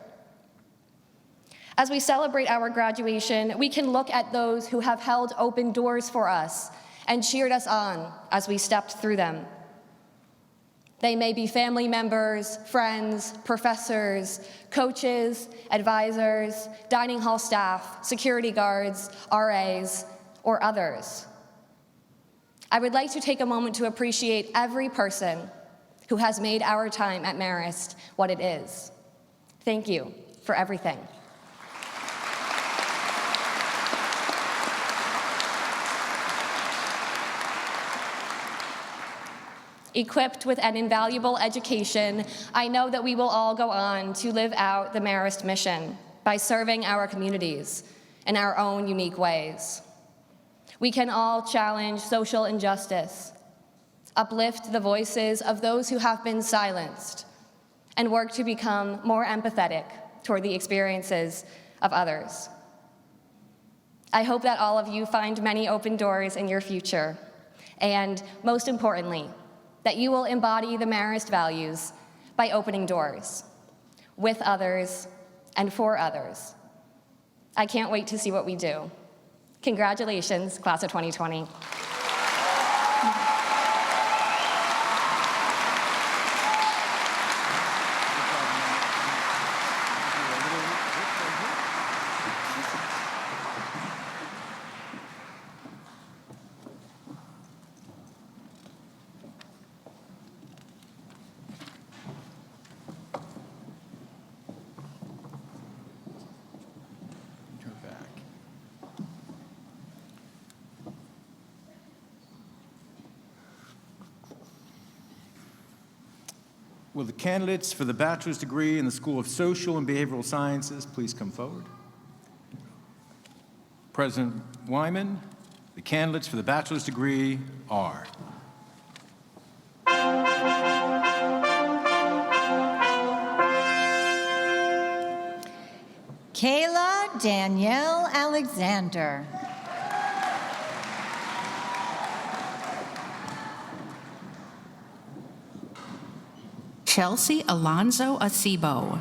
As we celebrate our graduation, we can look at those who have held open doors for us and cheered us on as we stepped through them. They may be family members, friends, professors, coaches, advisors, dining hall staff, security guards, RAs, or others. I would like to take a moment to appreciate every person who has made our time at Marist what it is. Thank you for everything. Equipped with an invaluable education, I know that we will all go on to live out the Marist mission by serving our communities in our own unique ways. We can all challenge social injustice, uplift the voices of those who have been silenced, and work to become more empathetic toward the experiences of others. I hope that all of you find many open doors in your future, and most importantly, that you will embody the Marist values by opening doors with others and for others. I can't wait to see what we do. Congratulations, class of 2020. Will the candidates for the bachelor's degree in the School of Social and Behavioral Sciences please come forward? President Weinman, the candidates for the bachelor's degree are Kayla Danielle Alexander. Chelsea Alonzo Acebo.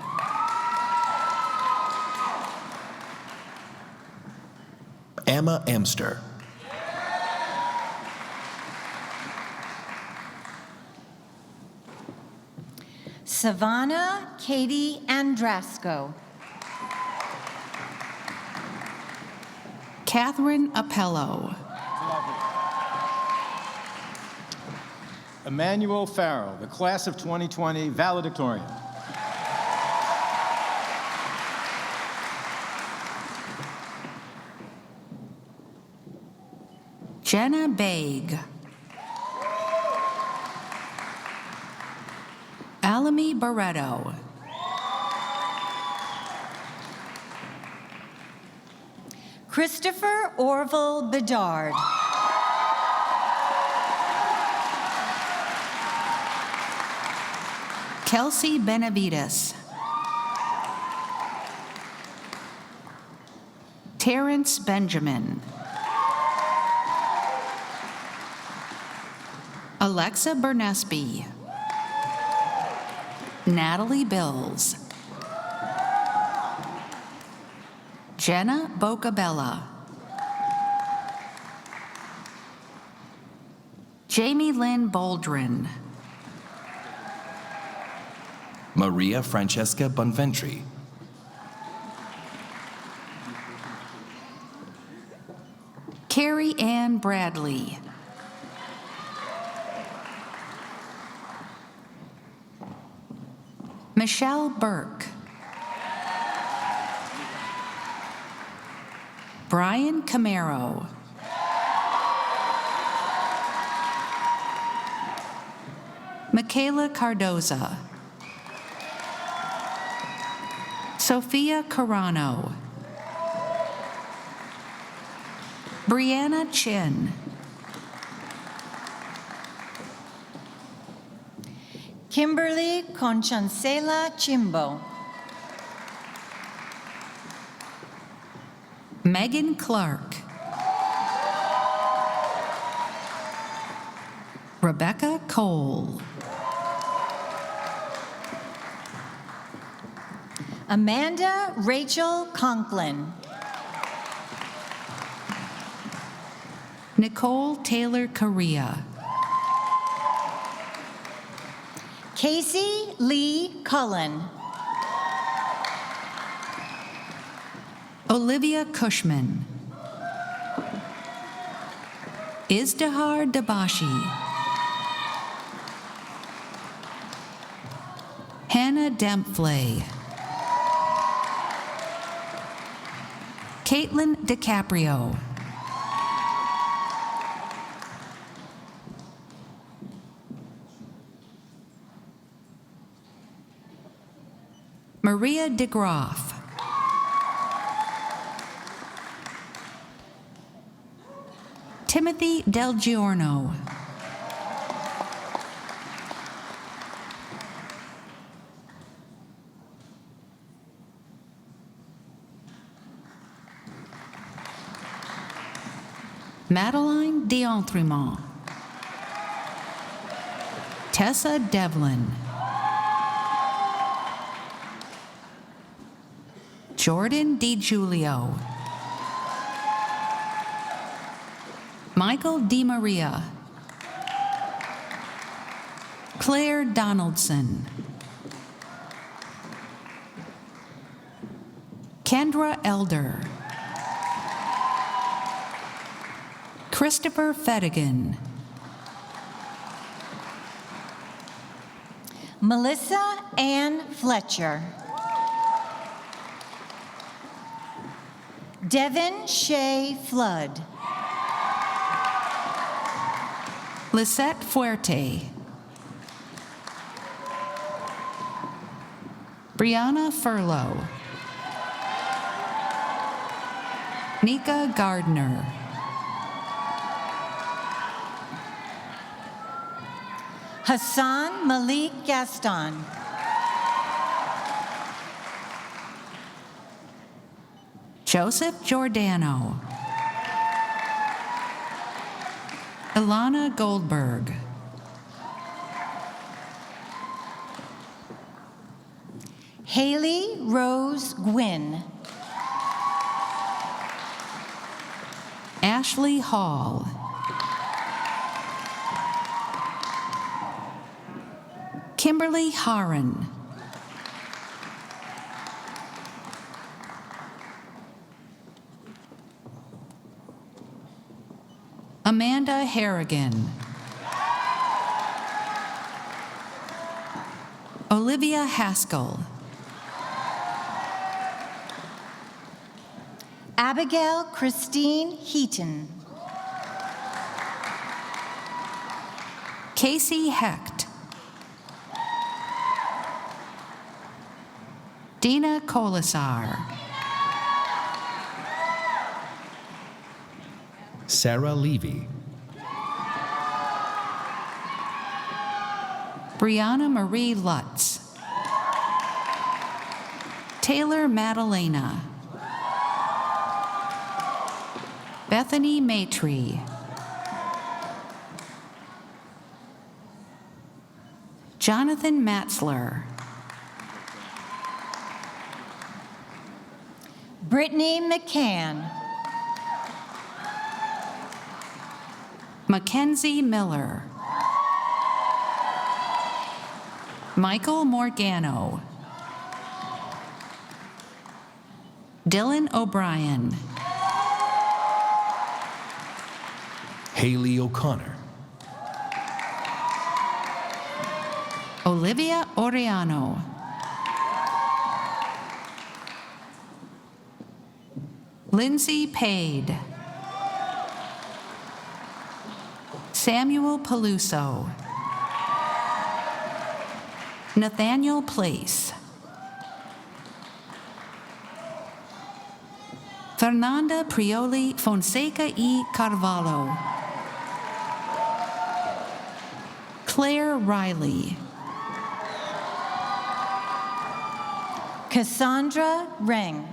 Emma Emster. Savannah Katie Andrasco. Catherine Appello. Emmanuelle Farrell, the class of 2020 valedictorian. Jenna Baig. Alamy Barreto. Christopher Orville Bedard. Kelsey Benavides. Terrence Benjamin. Alexa Bernesby. Natalie Bills. Jenna Bocabella. Jamie Lynn Boldrin. Maria Francesca Bonventri. Carrie Ann Bradley. Michelle Burke. Brian Camaro. Michaela Cardoza. Sophia Carano. Brianna Chin. Kimberly Conchancela Chimbo. Megan Clark. Rebecca Cole. Amanda Rachel Conklin. Nicole Taylor Correa. Casey Lee Cullen. Olivia Cushman. Izdihar Dabashi. Hannah Dempflay. Caitlin DiCaprio. Maria DeGroff. Timothy Del Giorno. Madeline D'Entremont. Tessa Devlin. Jordan DiGiulio. Michael DiMaria. Claire Donaldson. Kendra Elder. Christopher Fedigan. Melissa Ann Fletcher. Devin Shea Flood. Lisette Fuerte. Brianna Furlow. Nika Gardner. Hassan Malik Gaston. Joseph Giordano. Ilana Goldberg. Haley Rose Gwynn. Ashley Hall. Kimberly Harron. Amanda Harrigan. Olivia Haskell. Abigail Christine Heaton. Casey Hecht. Dina Colasar. Sarah Levy. Brianna Marie Lutz. Taylor Madalena. Bethany Maitrey. Jonathan Matzler. Brittany McCann. Mackenzie Miller. Michael Morgano. Dylan O'Brien. Haley O'Connor. Olivia Oriano. Lindsay Pade. Samuel Peluso. Nathaniel Place. Fernanda Prioli Fonseca y Carvalho. Claire Riley. Cassandra Reng.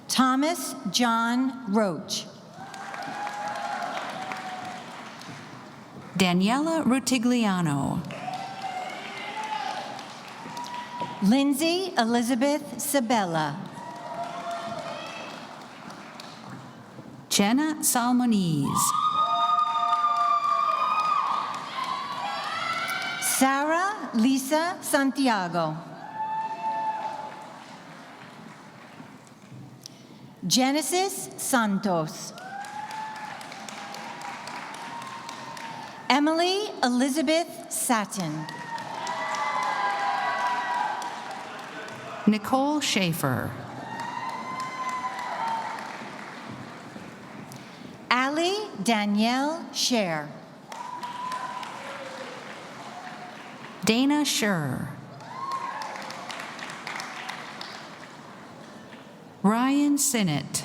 Thomas John Roach. Daniela Rutigliano. Lindsay Elizabeth Sabella. Jenna Salmoniz. Sarah Lisa Santiago. Genesis Santos. Emily Elizabeth Satin. Nicole Schaefer. Allie Danielle Scher. Dana Schur. Ryan Sinnott.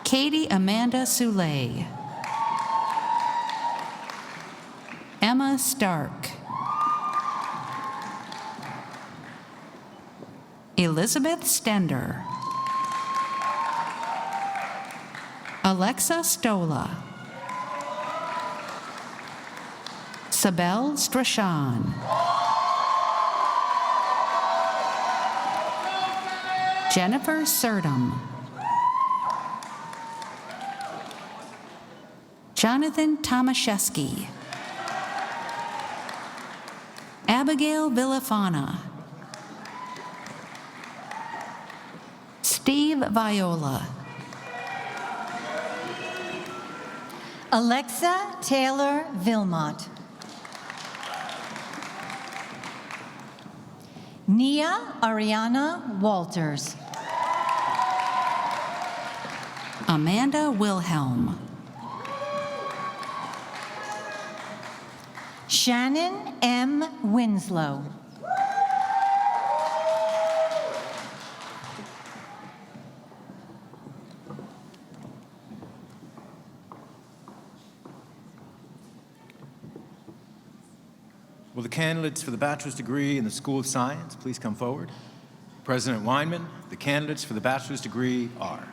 Katie Amanda Soule. Emma Stark. Elizabeth Stender. Alexa Stola. Sabel Strachan. Jennifer Surdom. Jonathan Tomaszewski. Abigail Villafana. Steve Viola. Alexa Taylor Vilmot. Nia Ariana Walters. Amanda Wilhelm. Shannon M. Winslow. Will the candidates for the bachelor's degree in the School of Science please come forward? President Weinman, the candidates for the bachelor's degree are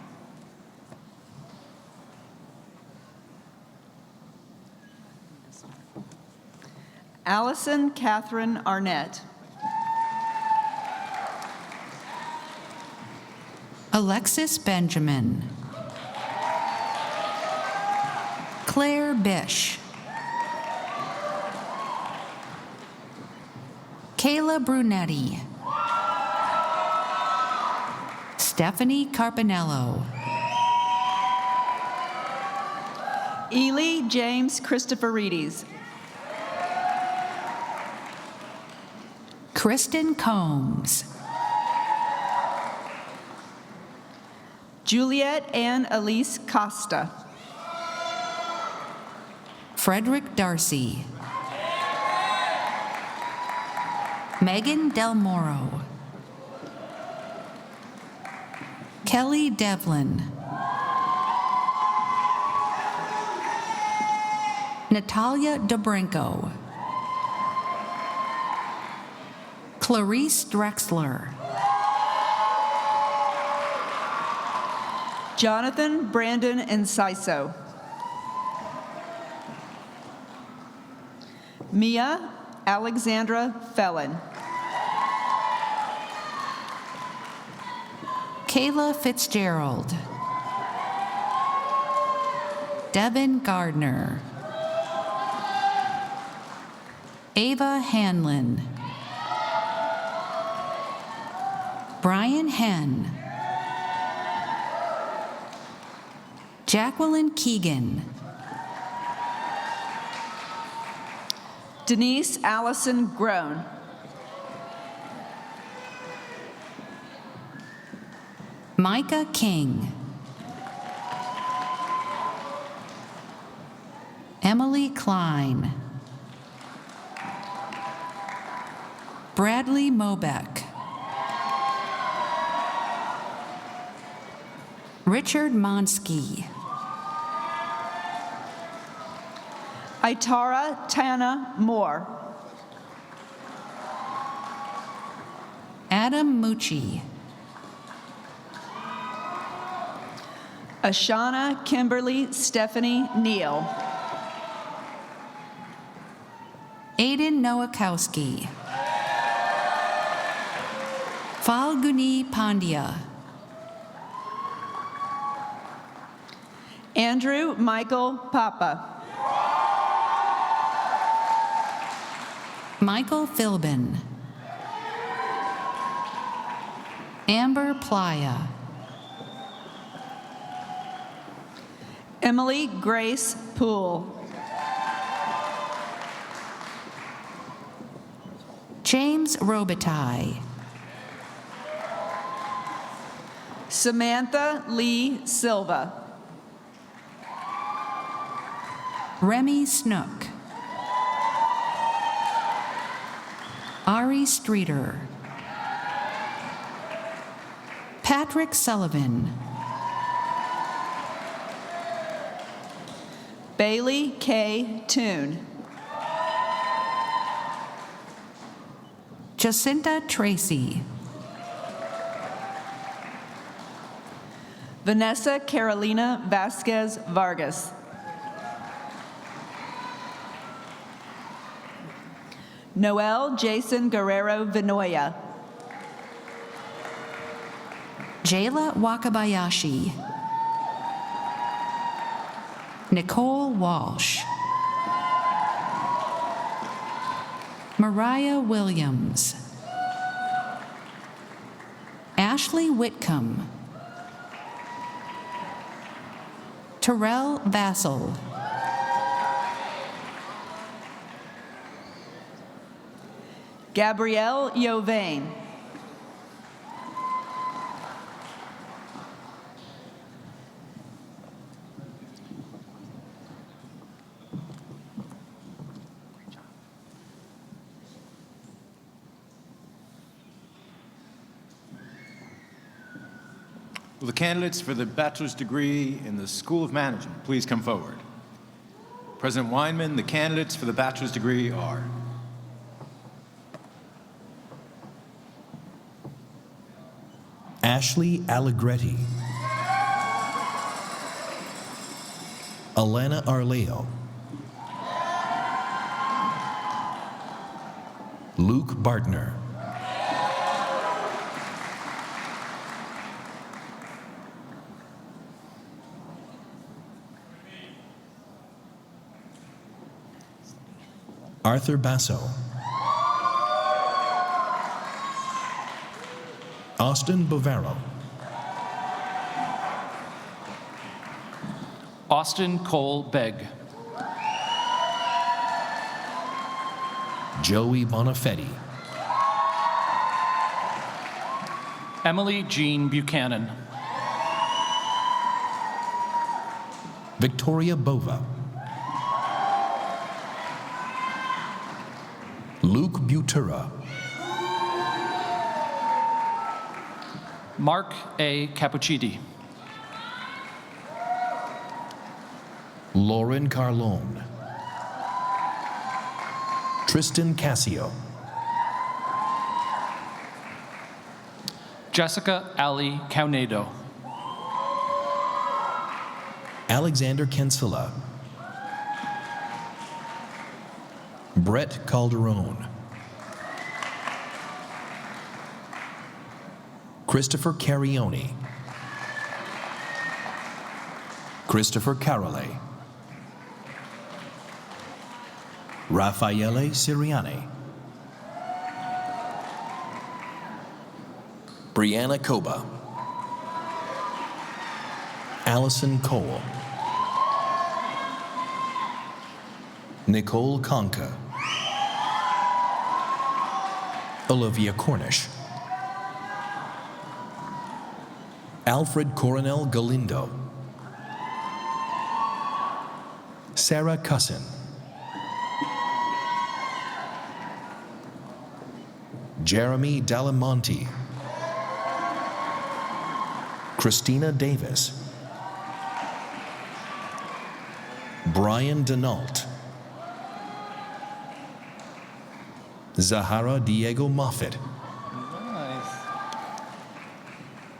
Allison Catherine Arnett. Alexis Benjamin. Claire Bish. Kayla Brunetti. Stephanie Carpinello. Ely James Christopheridis. Kristen Combs. Juliet Ann Elise Costa. Frederick Darcy. Megan Del Moro. Kelly Devlin. Natalia Dobrenko. Clarice Drexler. Jonathan Brandon Enciso. Mia Alexandra Felon. Kayla Fitzgerald. Devin Gardner. Ava Hanlon. Brian Henn. Jacqueline Keegan. Denise Allison Groan. Micah King. Emily Klein. Bradley Mobeck. Richard Monsky. Itara Tana Moore. Adam Mucci. Ashana Kimberly Stephanie Neal. Aiden Nowakowski. Falguni Pandya. Andrew Michael Papa. Michael Philbin. Amber Playa. Emily Grace Poole. James Robitaille. Samantha Lee Silva. Remy Snook. Ari Streeter. Patrick Sullivan. Bailey K. Toon. Jacinta Tracy. Vanessa Carolina Vasquez Vargas. Noel Jason Guerrero Vinoya. Jayla Wakabayashi. Nicole Walsh. Mariah Williams. Ashley Whitcomb. Terrell Vassell. Gabrielle Yovain. Will the candidates for the bachelor's degree in the School of Management please come forward? President Weinman, the candidates for the bachelor's degree are Ashley Allegretti, Alana Arleo, Luke Bartner, Arthur Basso, Austin Bovero, Austin Cole Begg. Joey Bonafetti, Emily Jean Buchanan. Victoria Bova, Luke Butura, Mark A. Cappuccidi. Lauren Carlone, Tristan Cassio, Jessica Ali Caunado. Alexander Kensilla, Brett Calderon, Christopher Carioni, Christopher Carole, Raffaele Siriani, Brianna Koba, Allison Cole, Nicole Conca, Olivia Cornish, Alfred Coronel Galindo, Sarah Cussin, Jeremy Dalamonte, Christina Davis, Brian Denault, Zahara Diego Moffitt,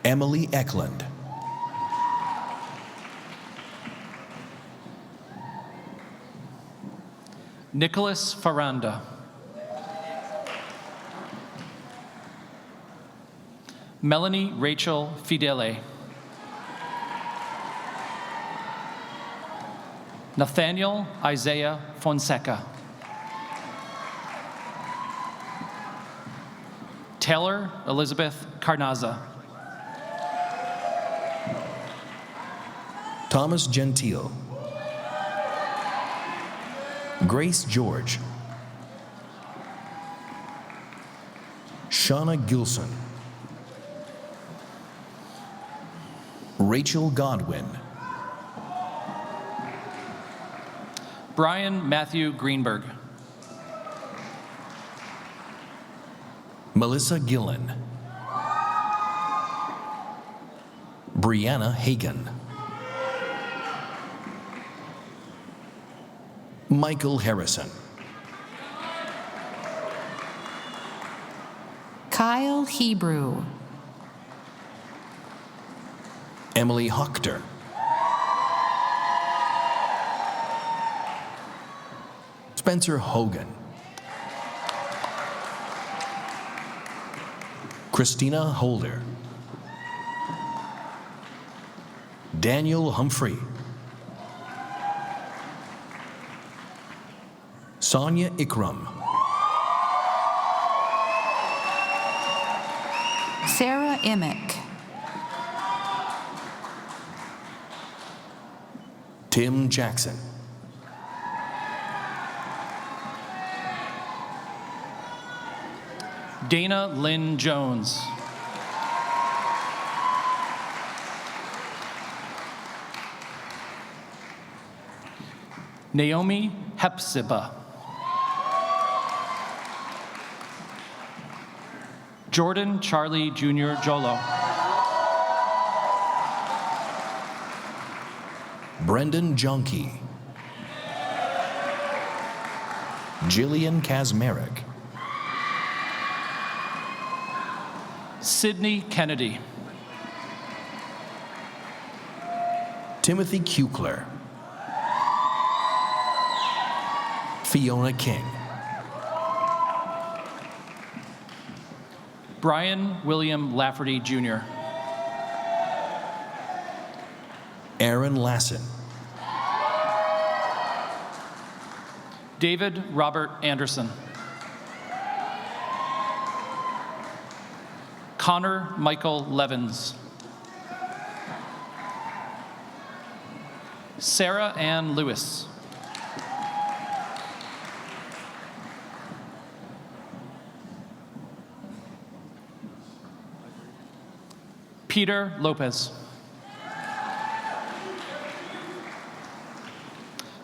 Emily Eklund, Nicholas Faranda. Melanie Rachel Fidele. Nathaniel Isaiah Fonseca. Taylor Elizabeth Carnaza. Thomas Gentile, Grace George, Shauna Gilson, Rachel Godwin, Brian Matthew Greenberg. Melissa Gillen, Brianna Hagan, Michael Harrison, Kyle Hebrew, Emily Hochter, Spencer Hogan, Christina Holder, Daniel Humphrey, Sonia Ikram, Sarah Emick, Tim Jackson, Dana Lynn Jones. Naomi Hepzibah. Jordan Charlie Jr. Jolo. Brendan Jonke, Jillian Kazmarek, Sydney Kennedy. Timothy Kukler, Fiona King, Brian William Lafferty Jr. Aaron Lassen, David Robert Anderson. Connor Michael Levins. Sarah Ann Lewis. Peter Lopez.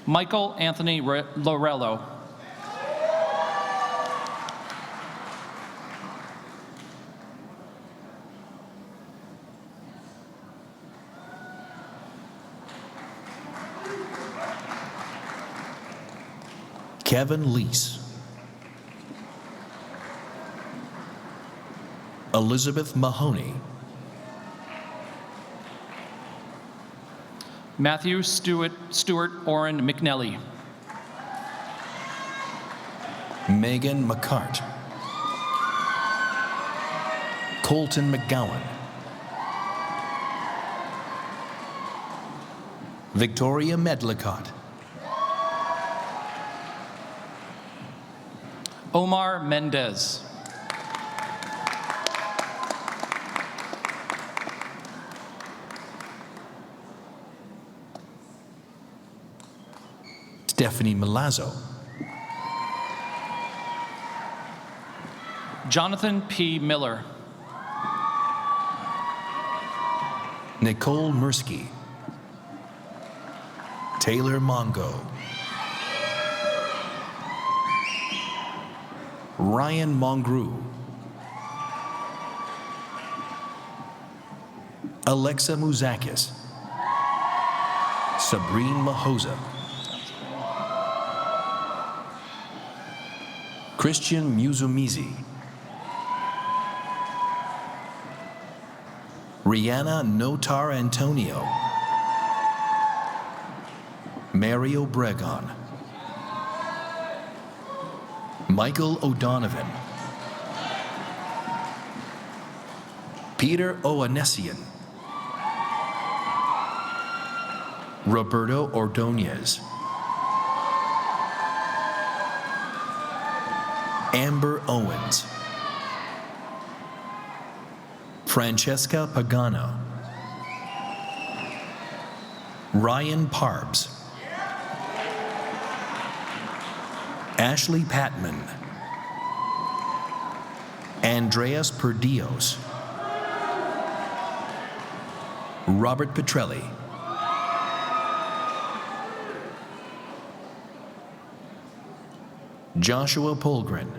Michael Anthony Lorello. Kevin Leese. Elizabeth Mahoney. Matthew Stewart Oren McNelly. Megan McCart. Colton McGowan. Victoria Medlicott. Omar Mendez. Stephanie Milazzo. Jonathan P. Miller. Nicole Mursky. Taylor Mongo. Ryan Mongru. Alexa Mouzakis. Sabrine Mahoza. Christian Muzumizi. Rihanna Notar Antonio. Mario Bregon. Michael O'Donovan. Peter Oanessian. Roberto Ordonez. Amber Owens. Francesca Pagano. Ryan Parbs. Ashley Patman. Andreas Perdios. Robert Petrelli. Joshua Polgren.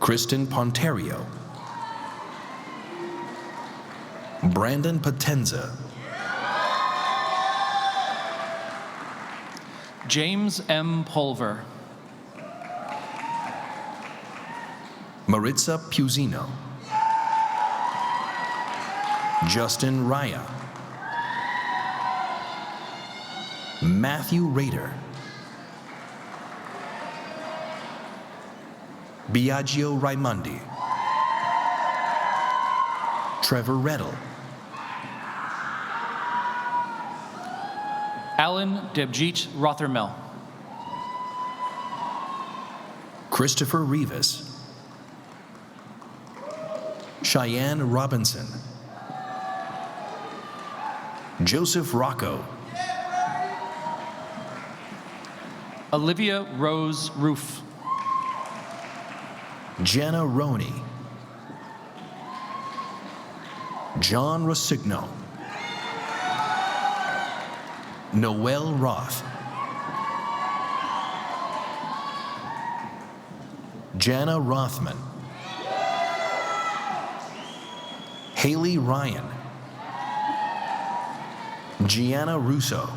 Kristen Ponterio. Brandon Potenza. James M. Pulver. Maritza Puzino. Justin Raya. Matthew Rader. Biagio Raimondi. Trevor Reddle. Alan Debjit Rothermel. Christopher Rivas. Cheyenne Robinson. Joseph Rocco. Olivia Rose Roof. Jenna Roney. John Rosigno. Noel Roth. Jana Rothman. Haley Ryan. Gianna Russo.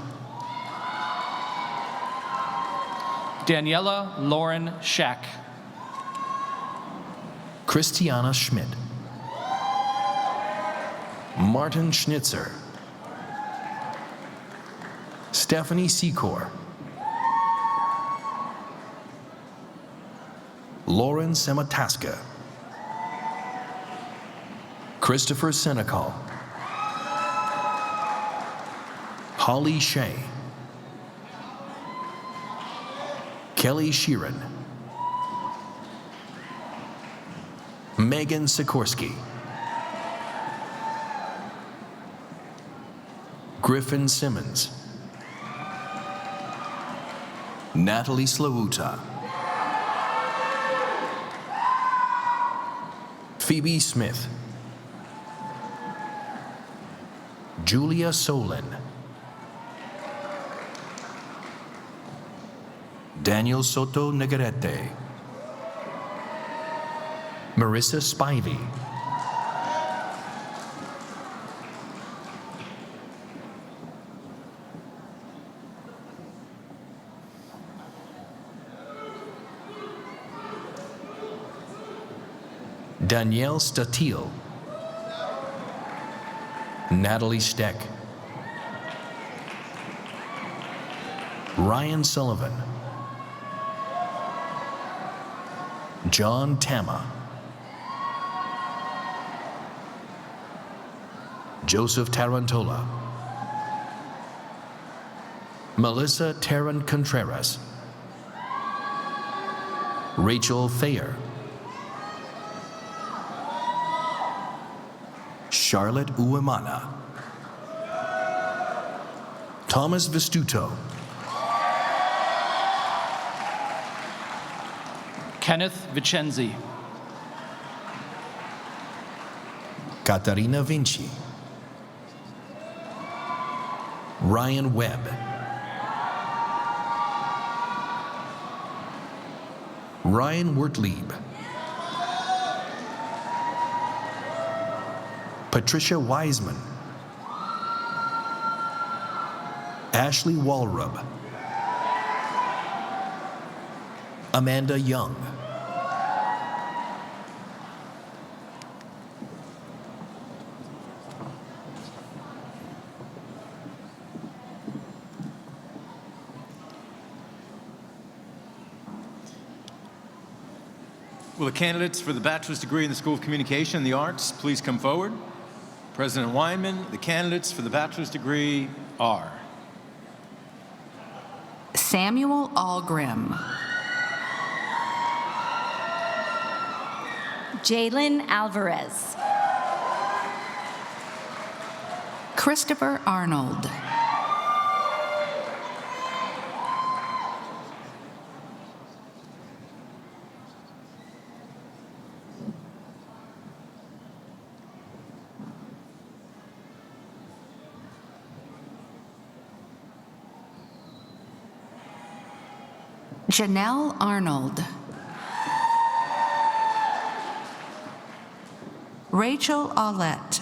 Daniela Lauren Shack. Christiana Schmidt. Martin Schnitzer. Stephanie Secor. Lauren Semataska. Christopher Senecal. Holly Shea. Kelly Sheeran. Megan Sikorsky. Griffin Simmons. Natalie Slawuta. Phoebe Smith, Julia Solin, Daniel Soto Negrete, Marissa Spivey, Danielle Statil, Natalie Steck, Ryan Sullivan, John Tama, Joseph Tarantola, Melissa Tarrant Contreras, Rachel Thayer, Charlotte Uemana, Thomas Vistuto, Kenneth Vicenzi, Caterina Vinci, Ryan Webb, Ryan Wertlieb, Patricia Wiseman, Ashley Walrub, Amanda Young, Will the candidates for the bachelor's degree in the School of Communication and the Arts please come forward? President Weinman, the candidates for the bachelor's degree are Samuel Algrim, Jalen Alvarez, Christopher Arnold, Janelle Arnold, Rachel Aulette,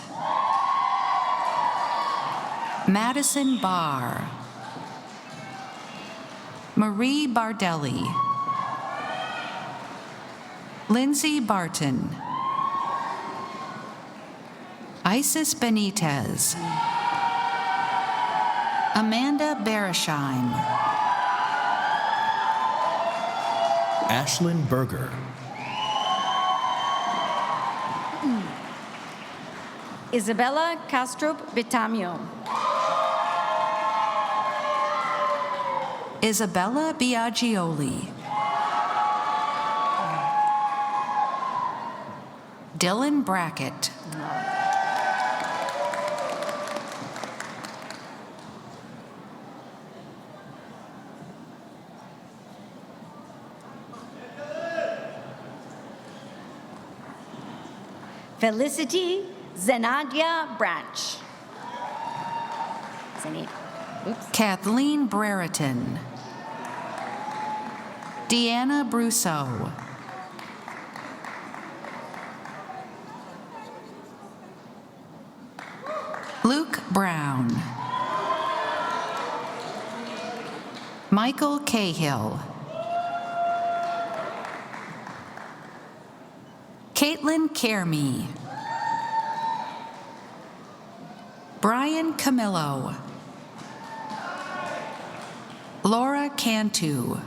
Madison Barr, Marie Bardelli, Lindsay Barton, Isis Benitez, Amanda Beresheim, Ashlyn Berger, Isabella Castrop Vitamio, Isabella Biagioli, Dylan Brackett, Felicity Zenadia Branch. Kathleen Brereton, Deanna Brousseau, Luke Brown, Michael Cahill, Caitlin Kermey, Brian Camillo, Laura Cantu,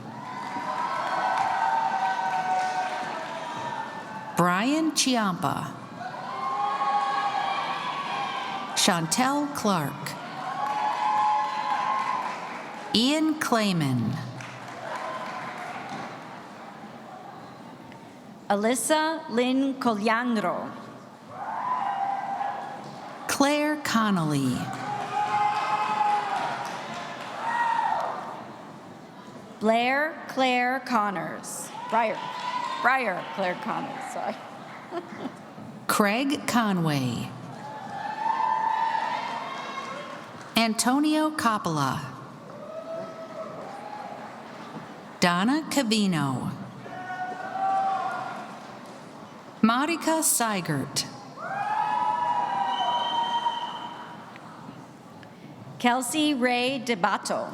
Brian Chiampa, Chantel Clark, Ian Clayman, Alyssa Lynn Coliandro, Claire Connolly, Blair Claire Connors. Briar Claire Connors, sorry. Craig Conway, Antonio Coppola, Donna Cavino, Marika Seigert, Kelsey Ray DeBato,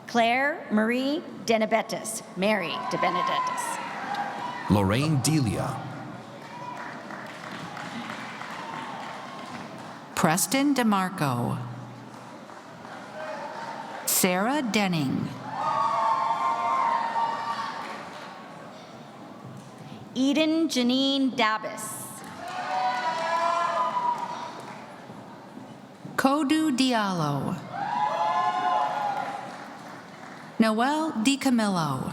Claire Marie Denabetis, Mary De Benedictis, Lorraine Delia, Preston DeMarco, Sarah Denning, Eden Janine Dabis, Kodu Diallo, Noel DiCamillo,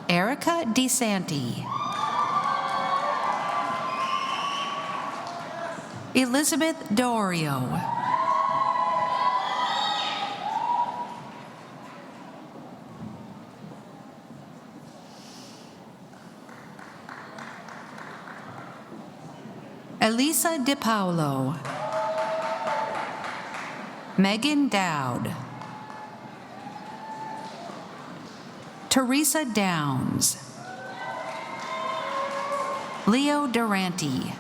Erica DeSanti, Elizabeth Dorio, Elisa DiPaolo, Megan Dowd, Teresa Downs, Leo Durante,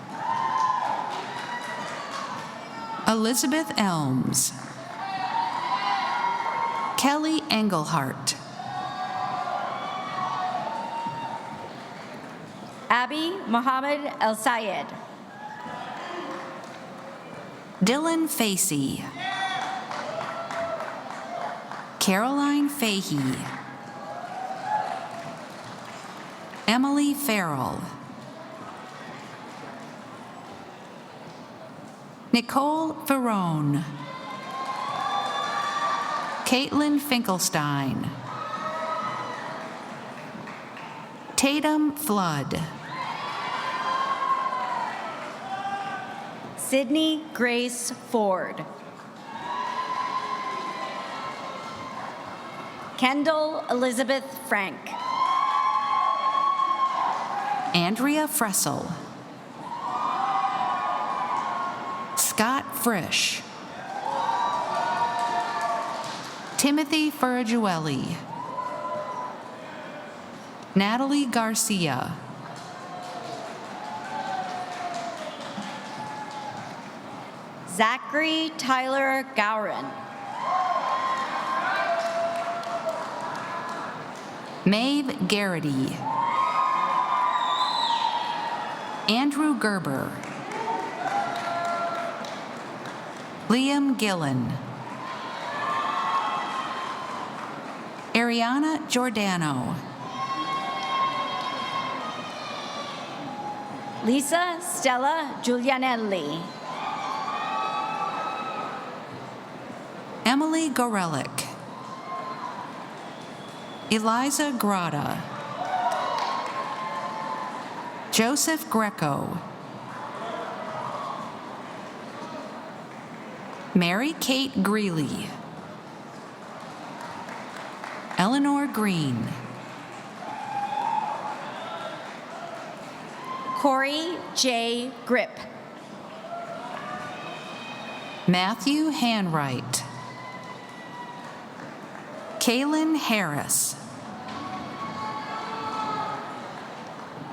Elizabeth Elms, Kelly Engelhart, Abby Mohammed El Sayed, Dylan Facey, Caroline Fahey, Emily Farrell, Nicole Ferrone, Caitlin Finkelstein, Tatum Flood, Sydney Grace Ford, Kendall Elizabeth Frank, Andrea Fressel, Scott Frisch, Timothy Furagiueli, Natalie Garcia, Zachary Tyler Gowron, Maeve Garrity, Andrew Gerber, Liam Gillen, Ariana Giordano, Lisa Stella Giulianelli, Emily Gorelick, Eliza Grata, Joseph Greco, Mary Kate Greeley, Eleanor Green, Corey J. Grip, Matthew Hanwright, Kaylin Harris,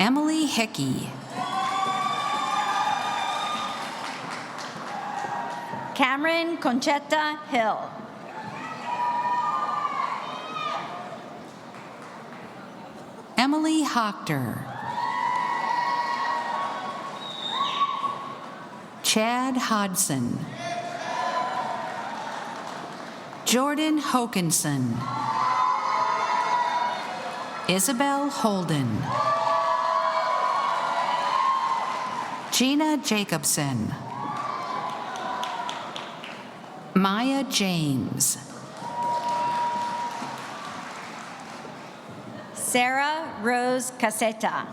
Emily Hickey, Cameron Conchetta Hill, Emily Hochter, Chad Hodson, Jordan Hokinson, Isabel Holden, Gina Jacobson, Maya James, Sarah Rose Caseta,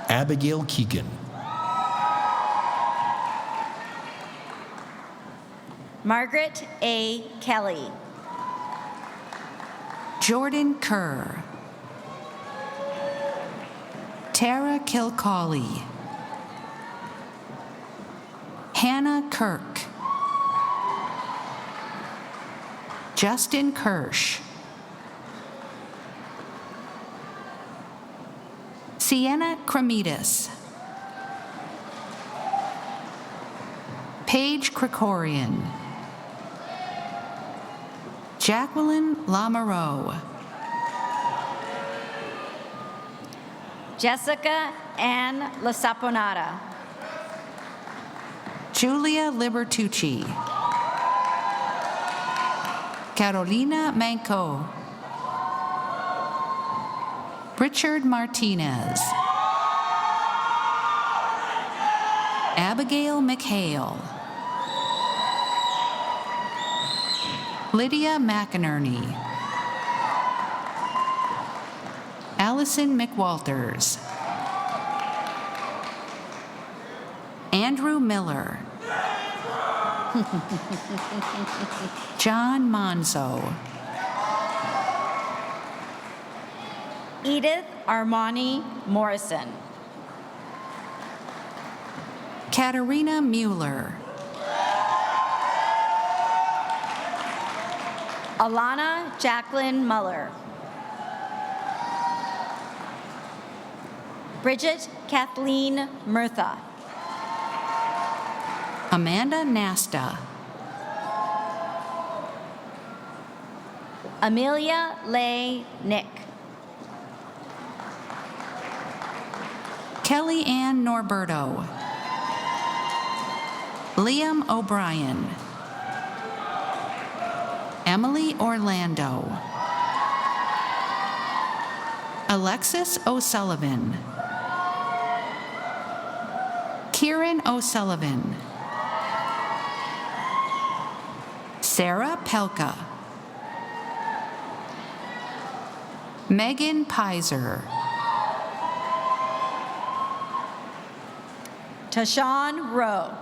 Abigail Keegan, Margaret A. Kelly, Jordan Kerr, Tara Kilcawley, Hannah Kirk, Justin Kirsch, Sienna Kremidas, Paige Krikorian, Jacqueline Lamoureux, Jessica Ann Lasaponata. Julia Libertucci, Carolina Manco, Richard Martinez, Abigail McHale, Lydia McInerney, Allison McWalters, Andrew Miller, John Monzo, Edith Armani Morrison. Katerina Mueller, Alana Jacqueline Muller. Bridget Kathleen Murtha. Amanda Nasta, Amelia Leigh Nick. Kelly Ann Norberto, Liam O'Brien, Emily Orlando, Alexis O'Sullivan, Kieran O'Sullivan, Sarah Pelka, Megan Pizer, Tashawn Rowe.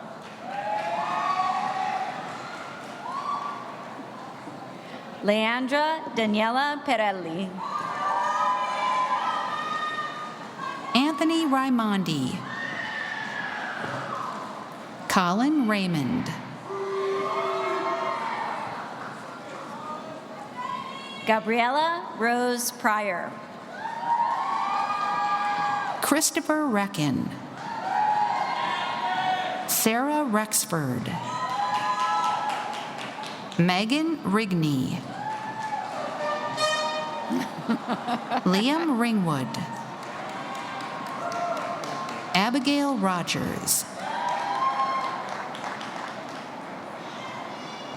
Leandra Daniela Perelli. Anthony Raimondi, Colin Raymond, Gabriella Rose Pryor. Christopher Reckon, Sarah Rexford, Megan Rigney, Liam Ringwood, Abigail Rogers,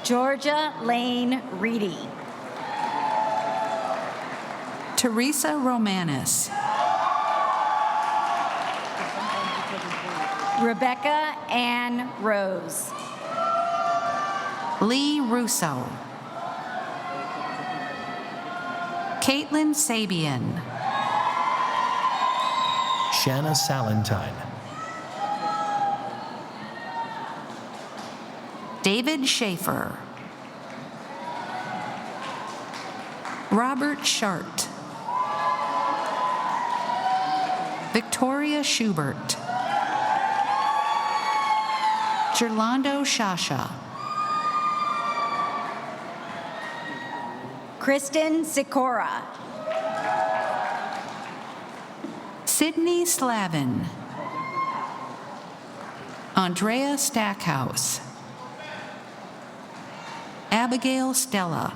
Georgia Lane Reedy. Teresa Romanis, Rebecca Ann Rose. Lee Russo, Caitlin Sabian, Shanna Salentine, David Schaefer, Robert Shart, Victoria Schubert, Gerlando Shasha, Kristen Sikora. Sydney Slavin, Andrea Stackhouse, Abigail Stella,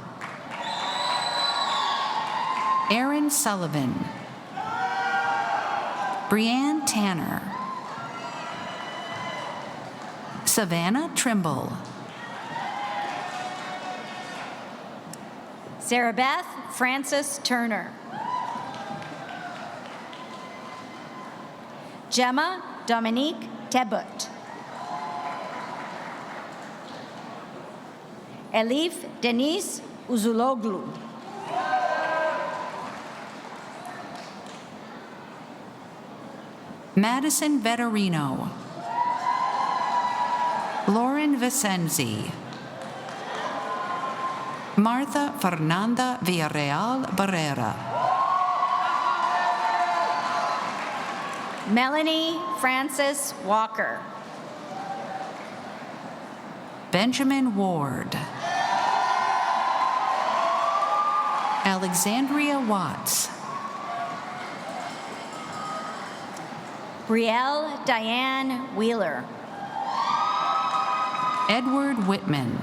Aaron Sullivan, Brianne Tanner, Savannah Trimble, Sarah Beth Francis Turner. Gemma Dominique Tebut. Elif Denise Uzuloglu. Madison Vettorino, Lauren Vicenzi, Martha Fernanda Villarreal Barrera. Melanie Frances Walker. Benjamin Ward. Alexandria Watts. Brielle Diane Wheeler. Edward Whitman.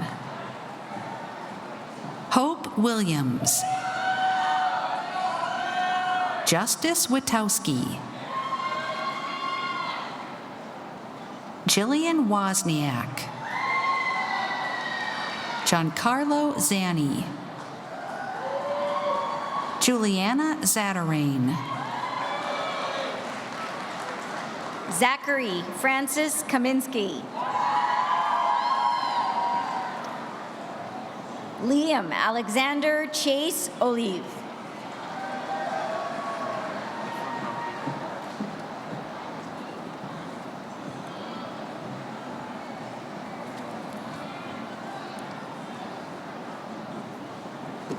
Hope Williams. Justice Witowski. Jillian Wozniak. Giancarlo Zanni. Juliana Zatarain. Zachary Francis Kaminsky. Liam Alexander Chase Olive.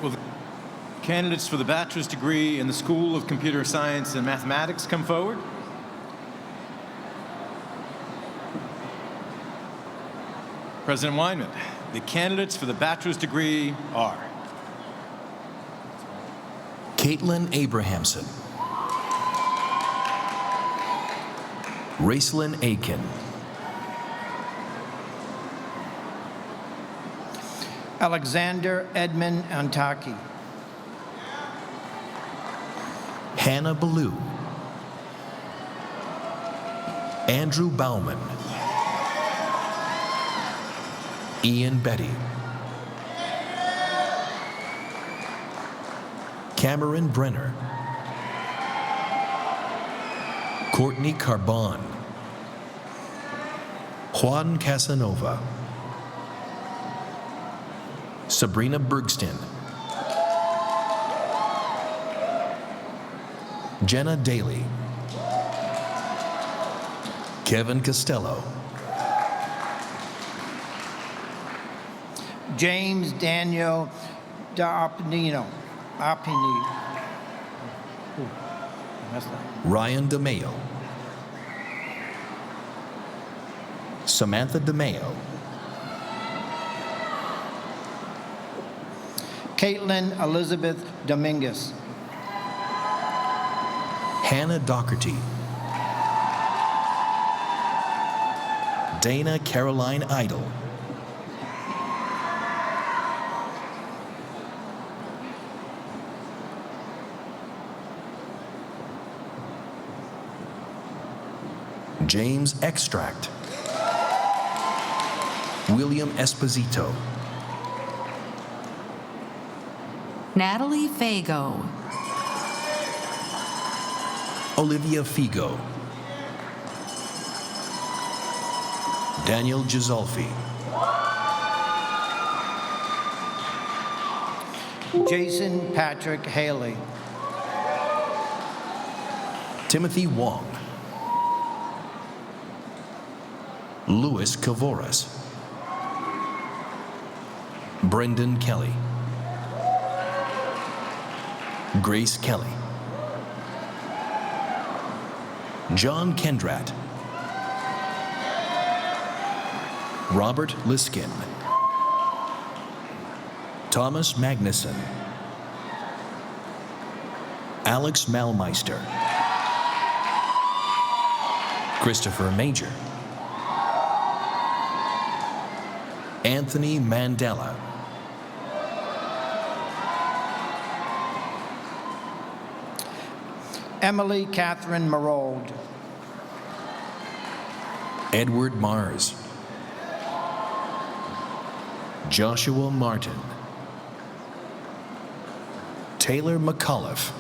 Will the candidates for the bachelor's degree in the School of Computer Science and Mathematics come forward? President Weinman, the candidates for the bachelor's degree are Caitlin Abrahamson, Racelyn Aiken, Alexander Edmund Antaki. Hannah Ballou, Andrew Bauman, Ian Betty, Cameron Brenner, Courtney Carbon, Juan Casanova, Sabrina Bergston, Jenna Daly, Kevin Costello, James Daniel D'Arpino. Ryan DeMayo, Samantha DeMayo, Caitlin Elizabeth Dominguez. Hannah Doherty, Dana Caroline Idle, James Extract, William Esposito, Natalie Fago. Olivia Figo, Daniel Gisolfi, Jason Patrick Haley. Timothy Wong, Louis Cavoras, Brendan Kelly, Grace Kelly, John Kendrat, Robert Liskin, Thomas Magnuson, Alex Malmeister, Christopher Major, Anthony Mandela, Emily Catherine Marold. Edward Mars, Joshua Martin, Taylor McCullough,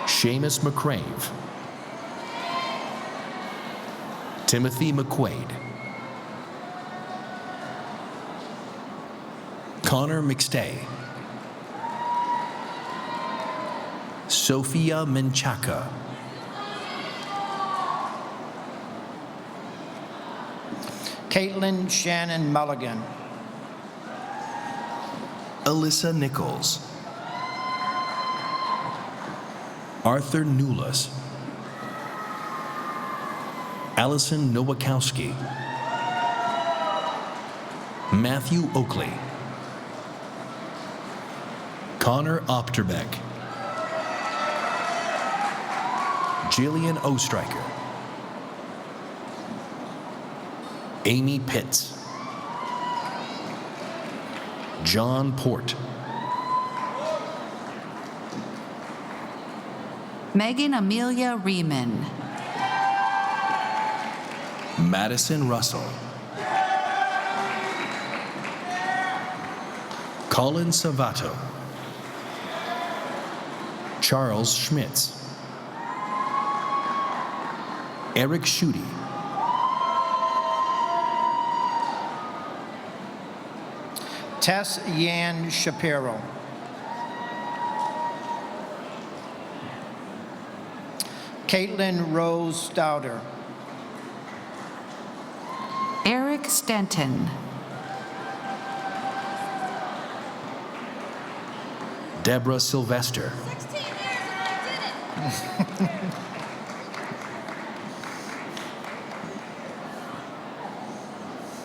Seamus McCrave, Timothy McQuaid, Connor McStay, Sophia Menchaca, Caitlin Shannon Mulligan. Alyssa Nichols, Arthur Nulas, Allison Nowakowski, Matthew Oakley, Connor Opterbeck, Jillian Ostreicher, Amy Pitts, John Port, Megan Amelia Riemann, Madison Russell, Colin Savato, Charles Schmitz, Eric Schutte, Tess Yan Shapiro, Caitlin Rose Stouter, Eric Stenton, Deborah Sylvester, 16 years and I did it.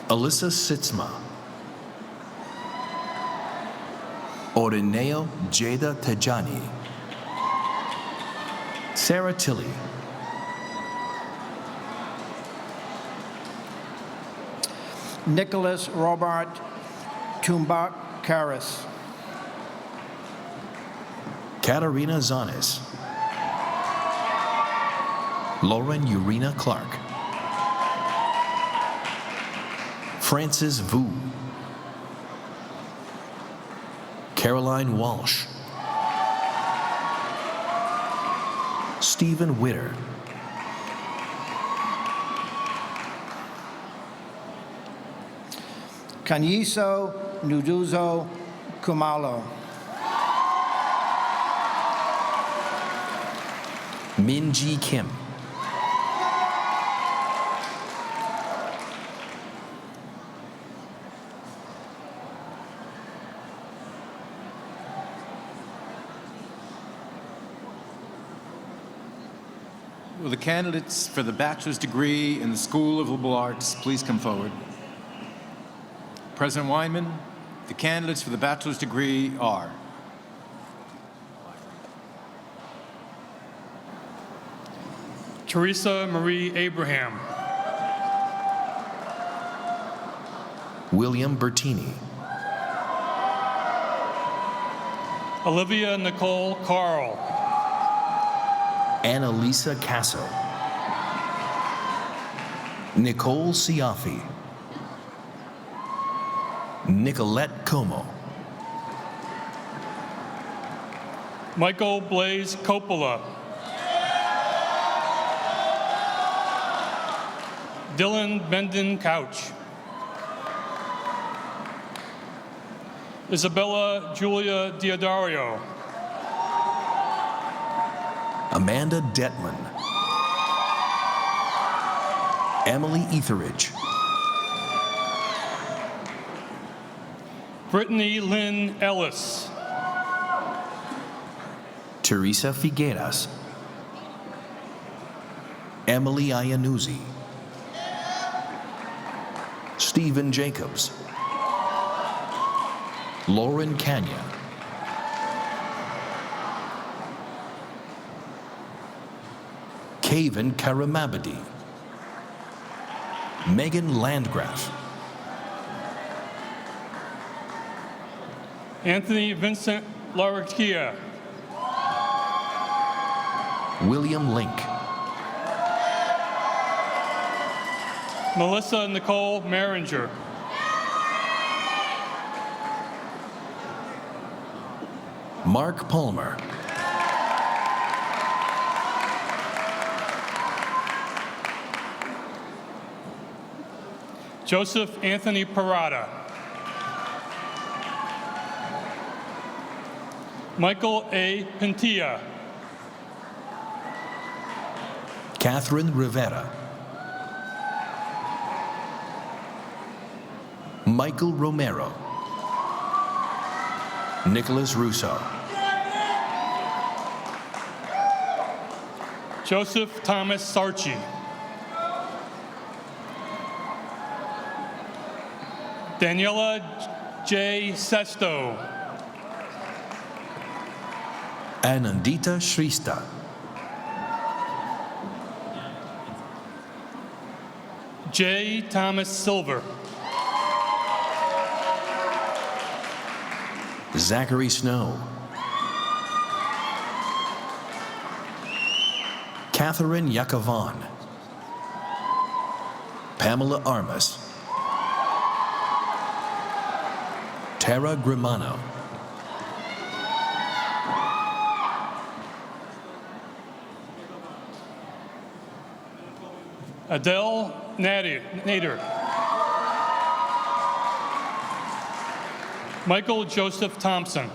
Alyssa Sitzma, Orineo Jada Tejani, Sarah Tilley, Nicholas Robert Tumbak Karas, Katarina Zanis, Lauren Urena Clark, Francis Vu, Caroline Walsh, Stephen Witter, Kanyiso Nuduzo Kumalo, Min Ji Kim, Will the candidates for the bachelor's degree in the School of Liberal Arts please come forward? President Weinman, the candidates for the bachelor's degree are Teresa Marie Abraham, William Bertini, Olivia Nicole Carl, Annalisa Casso, Nicole Siafi, Nicolette Como, Michael Blaze Coppola, Dylan Benden Couch, Isabella Julia Diodario, Amanda Detman, Emily Etheridge, Brittany Lynn Ellis, Teresa Figueras, Emily Iannuzzi, Stephen Jacobs, Lauren Kanya, Kaven Karamabadi, Megan Landgraf, Anthony Vincent Larraquia, William Link, Melissa Nicole Maringer, Mark Palmer, Joseph Anthony Parada, Michael A. Pintia, Catherine Rivera, Michael Romero, Nicholas Russo. Joseph Thomas Sarchi. Daniela J. Sesto. Anandita Shrista. J. Thomas Silver. Zachary Snow. Catherine Yakovan. Pamela Armas. Tara Grimano. Adele Nader. Michael Joseph Thompson.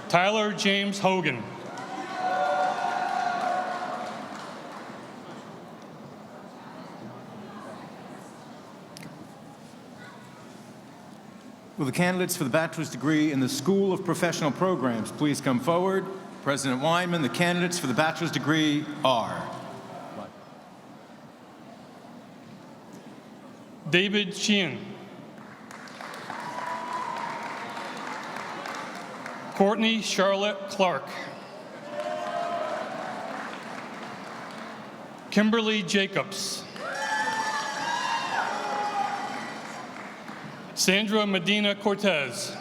Tyler James Hogan. Will the candidates for the bachelor's degree in the School of Professional Programs please come forward? President Weinman, the candidates for the bachelor's degree are David Sheehan. Courtney Charlotte Clark. Kimberly Jacobs. Sandra Medina Cortez.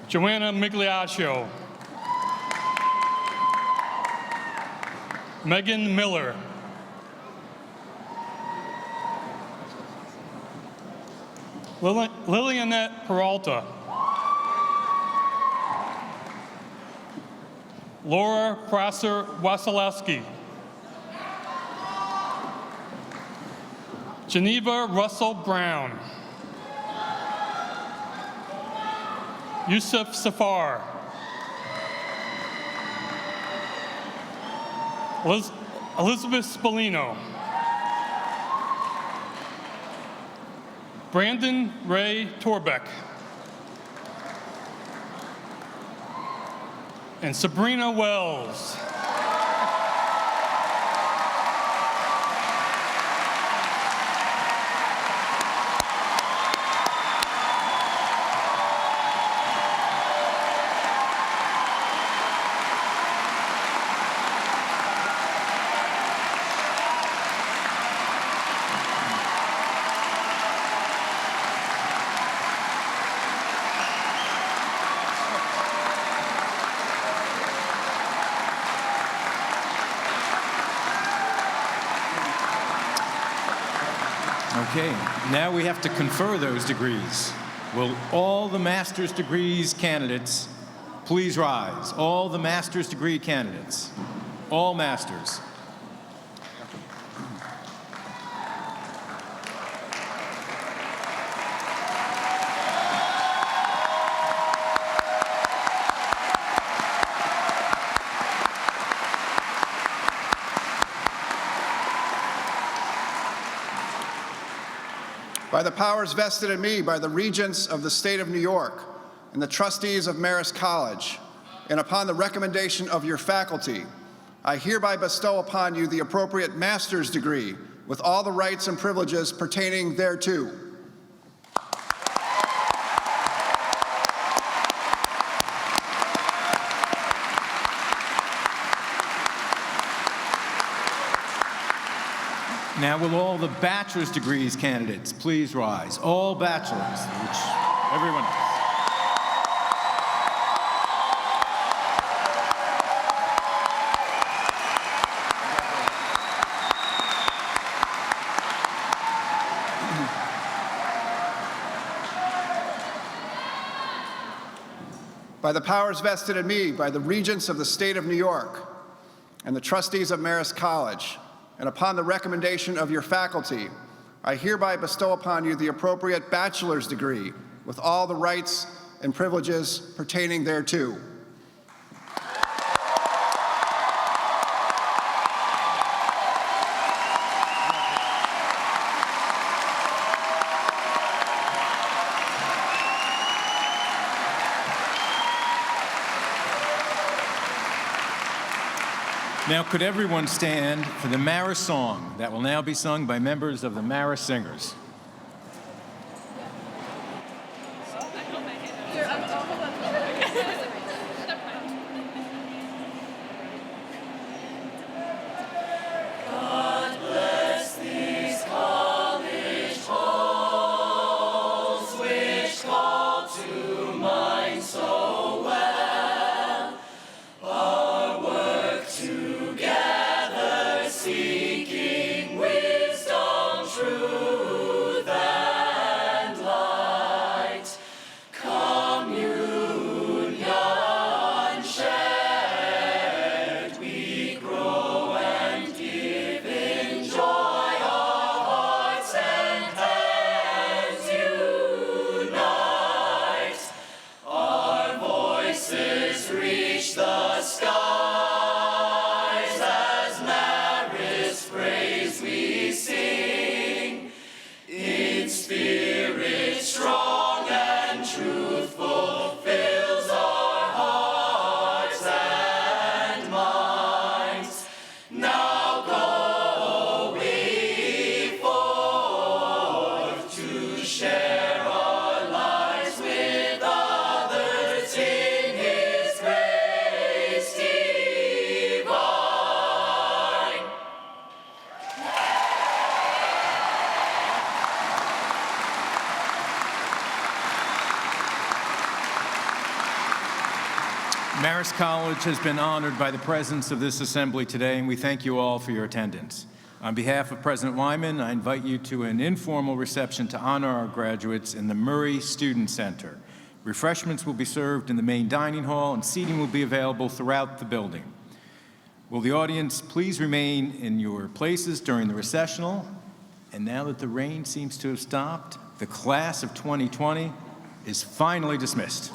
Joanna Migliaccio. Megan Miller. Lilianette Peralta. Laura Prosser Wasilewski. Geneva Russell Brown. Yusuf Safar. Elizabeth Spallino. Brandon Ray Torbeck. And Sabrina Wells. Okay, now we have to confer those degrees. Will all the master's degrees candidates please rise? All the master's degree candidates. All masters. By the powers vested in me by the Regents of the State of New York and the trustees of Marist College, and upon the recommendation of your faculty, I hereby bestow upon you the appropriate master's degree with all the rights and privileges pertaining thereto. Now will all the bachelor's degrees candidates please rise? All bachelors, which everyone else. By the powers vested in me by the Regents of the State of New York and the trustees of Marist College, and upon the recommendation of your faculty, I hereby bestow upon you the appropriate bachelor's degree with all the rights and privileges pertaining thereto. Now, could everyone stand for the Marist song that will now be sung by members of the Marist Singers? Marist College has been honored by the presence of this assembly today, and we thank you all for your attendance. On behalf of President Weinman, I invite you to an informal reception to honor our graduates in the Murray Student Center. Refreshments will be served in the main dining hall, and seating will be available throughout the building. Will the audience please remain in your places during the recessional? And now that the rain seems to have stopped, the class of 2020 is finally dismissed.